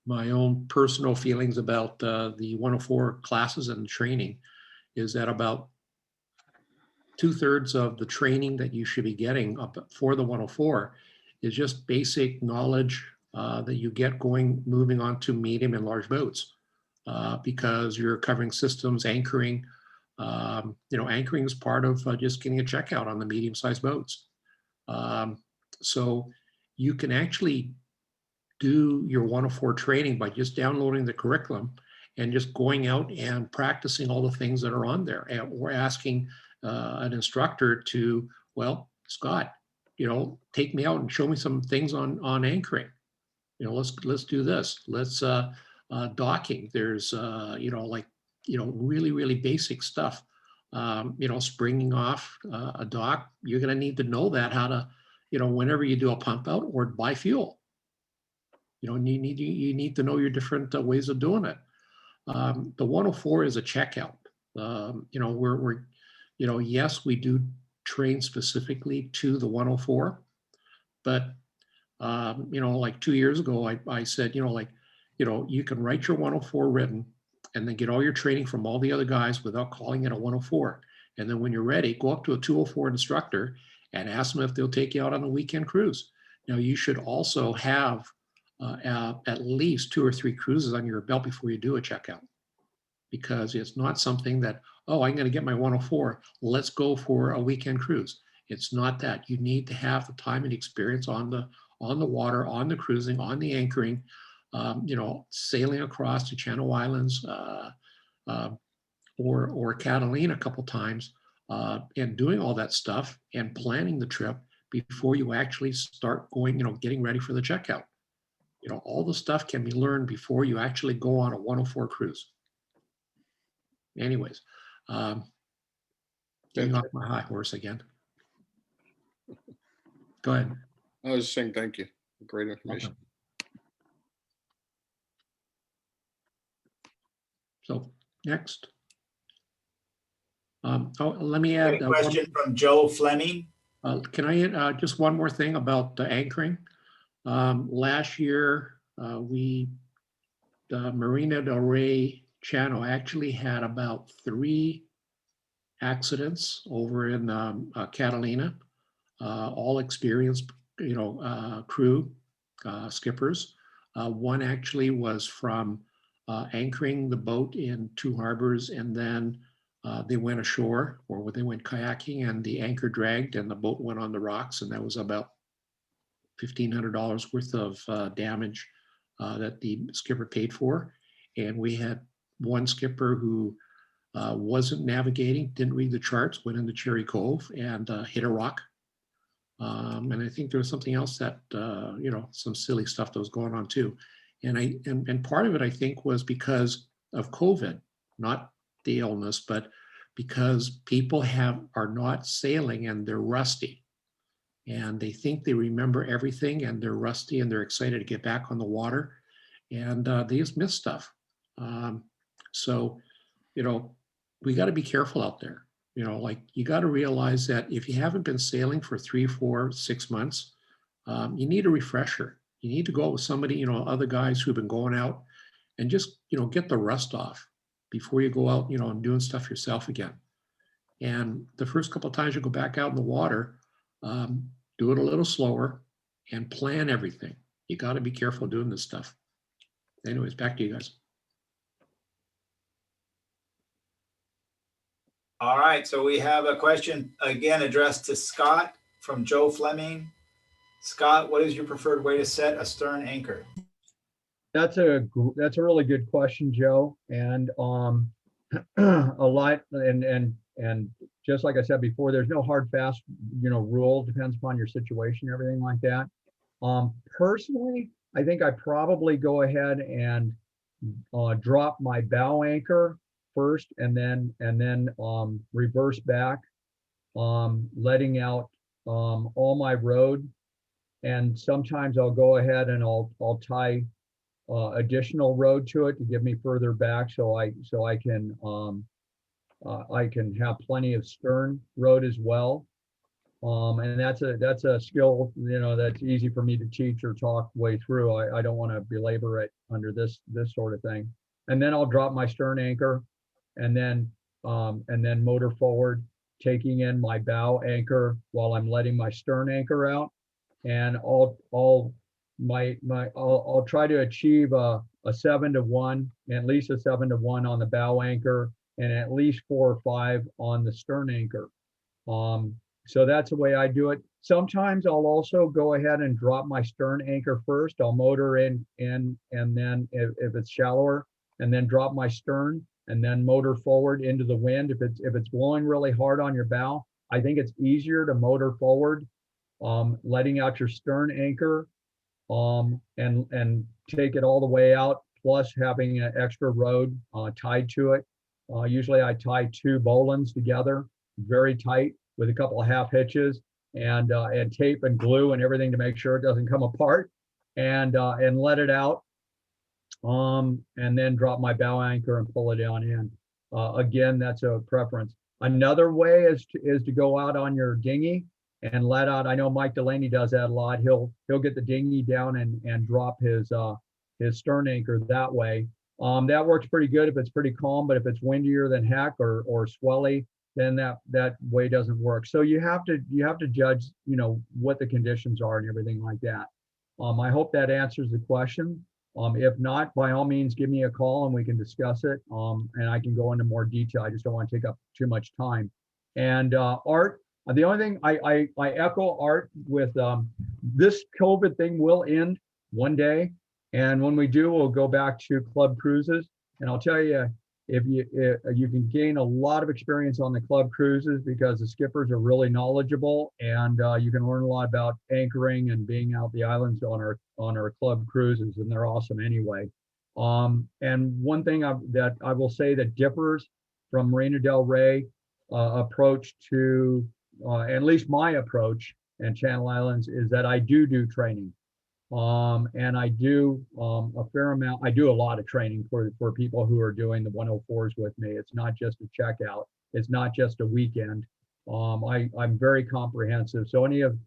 My own personal feelings about the 104 classes and training is that about 2/3 of the training that you should be getting up for the 104 is just basic knowledge that you get moving on to medium and large boats, because you're covering systems, anchoring. Anchoring is part of just getting a checkout on the medium-sized boats. So you can actually do your 104 training by just downloading the curriculum and just going out and practicing all the things that are on there, or asking an instructor to, well, Scott, take me out and show me some things on anchoring. Let's do this. Let's docking. There's really, really basic stuff. Springing off a dock, you're going to need to know that how to, whenever you do a pump out or buy fuel. You need to know your different ways of doing it. The 104 is a checkout. Yes, we do train specifically to the 104, but like 2 years ago, I said, you can write your 104 written and then get all your training from all the other guys without calling it a 104. And then when you're ready, go up to a 204 instructor and ask them if they'll take you out on a weekend cruise. Now, you should also have at least 2 or 3 cruises on your belt before you do a checkout, because it's not something that, oh, I'm going to get my 104, let's go for a weekend cruise. It's not that. You need to have the time and experience on the water, on the cruising, on the anchoring, sailing across to Channel Islands or Catalina a couple times. and doing all that stuff and planning the trip before you actually start going, getting ready for the checkout. All the stuff can be learned before you actually go on a 104 cruise. Anyways, getting off my high horse again. Go ahead. I was just saying thank you. Great information. So next. Let me add A question from Joe Fleming. Can I add just one more thing about the anchoring? Last year, the Marina del Rey channel actually had about 3 accidents over in Catalina, all experienced, crew, skippers. One actually was from anchoring the boat in 2 harbors, and then they went ashore, or they went kayaking, and the anchor dragged and the boat went on the rocks, and that was about $1,500 worth of damage that the skipper paid for. And we had one skipper who wasn't navigating, didn't read the charts, went into Cherry Cove and hit a rock. And I think there was something else that, some silly stuff that was going on too. And part of it, I think, was because of COVID, not the illness, but because people are not sailing and they're rusty. And they think they remember everything, and they're rusty, and they're excited to get back on the water, and they just miss stuff. So, we got to be careful out there. You got to realize that if you haven't been sailing for 3, 4, 6 months, you need a refresher. You need to go out with somebody, other guys who've been going out, and just, get the rust off before you go out, and doing stuff yourself again. And the first couple of times you go back out in the water, do it a little slower and plan everything. You got to be careful doing this stuff. Anyways, back to you guys. All right, so we have a question again addressed to Scott from Joe Fleming. Scott, what is your preferred way to set a stern anchor? That's a really good question, Joe. And a lot, and just like I said before, there's no hard, fast, rule. Depends upon your situation, everything like that. Personally, I think I probably go ahead and drop my bow anchor first, and then reverse back, letting out all my rode. And sometimes I'll go ahead and I'll tie additional rode to it to give me further back, so I can have plenty of stern rode as well. And that's a skill, that's easy for me to teach or talk way through. I don't want to belabor it under this sort of thing. And then I'll drop my stern anchor, and then motor forward, taking in my bow anchor while I'm letting my stern anchor out. And I'll try to achieve a 7-to-1, at least a 7-to-1 on the bow anchor, and at least 4 or 5 on the stern anchor. So that's the way I do it. Sometimes I'll also go ahead and drop my stern anchor first. I'll motor in, and then if it's shallower, and then drop my stern, and then motor forward into the wind. If it's blowing really hard on your bow, I think it's easier to motor forward, letting out your stern anchor, and take it all the way out, plus having an extra rode tied to it. Usually I tie 2 bowlines together very tight with a couple of half hitches, and tape and glue and everything to make sure it doesn't come apart, and let it out, and then drop my bow anchor and pull it down in. Again, that's a preference. Another way is to go out on your dinghy and let out. I know Mike Delaney does that a lot. He'll get the dinghy down and drop his stern anchor that way. That works pretty good if it's pretty calm, but if it's windier than heck or swelly, then that way doesn't work. So you have to judge, what the conditions are and everything like that. I hope that answers the question. If not, by all means, give me a call and we can discuss it. And I can go into more detail. I just don't want to take up too much time. And Art, the only thing I echo Art with, this COVID thing will end one day. And when we do, we'll go back to club cruises. And I'll tell you, you can gain a lot of experience on the club cruises because the skippers are really knowledgeable, and you can learn a lot about anchoring and being out the islands on our club cruises, and they're awesome anyway. And one thing that I will say that differs from Marina del Rey approach to at least my approach and Channel Islands is that I do training. And I do a fair amount. I do a lot of training for people who are doing the 104s with me. It's not just a checkout. It's not just a weekend. I'm very comprehensive. So any of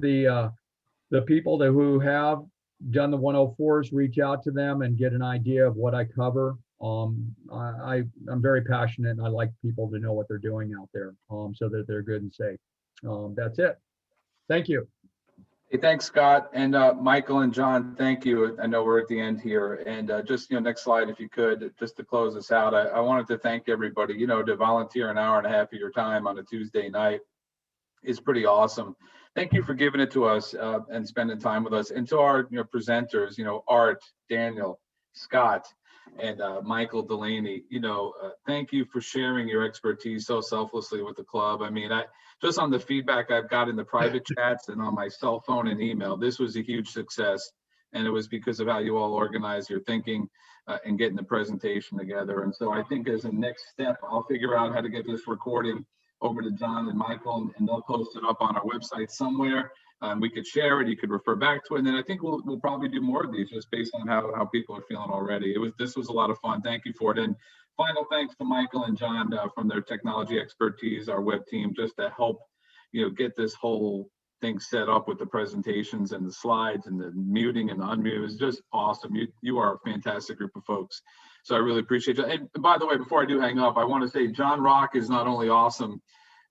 the people who have done the 104s, reach out to them and get an idea of what I cover. I'm very passionate, and I like people to know what they're doing out there, so that they're good and safe. That's it. Thank you. Hey, thanks, Scott. And Michael and John, thank you. I know we're at the end here. And just, next slide, if you could, just to close us out, I wanted to thank everybody, to volunteer an hour and a half of your time on a Tuesday night is pretty awesome. Thank you for giving it to us and spending time with us. And to our presenters, Art, Daniel, Scott, and Michael Delaney, thank you for sharing your expertise so selflessly with the club. I mean, just on the feedback I've got in the private chats and on my cell phone and email, this was a huge success. And it was because of how you all organize your thinking and getting the presentation together. And so I think as a next step, I'll figure out how to get this recording over to John and Michael, and they'll post it up on our website somewhere. We could share it, you could refer back to it, and then I think we'll probably do more of these just based on how people are feeling already. This was a lot of fun. Thank you for it. And final thanks to Michael and John from their technology expertise, our web team, just to help get this whole thing set up with the presentations and the slides and the muting and the unmute. It was just awesome. You are a fantastic group of folks. So I really appreciate it. And by the way, before I do hang up, I want to say John Rock is not only awesome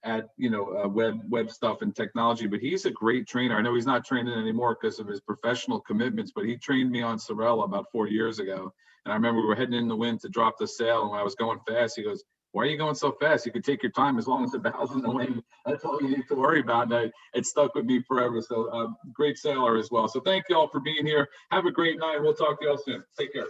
at web stuff and technology, but he's a great trainer. I know he's not training anymore because of his professional commitments, but he trained me on Sorella about 4 years ago. And I remember we were heading in the wind to drop the sail, and when I was going fast, he goes, "Why are you going so fast? You could take your time as long as the bow's in the wind. That's all you need to worry about." And it stuck with me forever. So great sailor as well. So thank you all for being here. Have a great night. We'll talk to you all soon. Take care.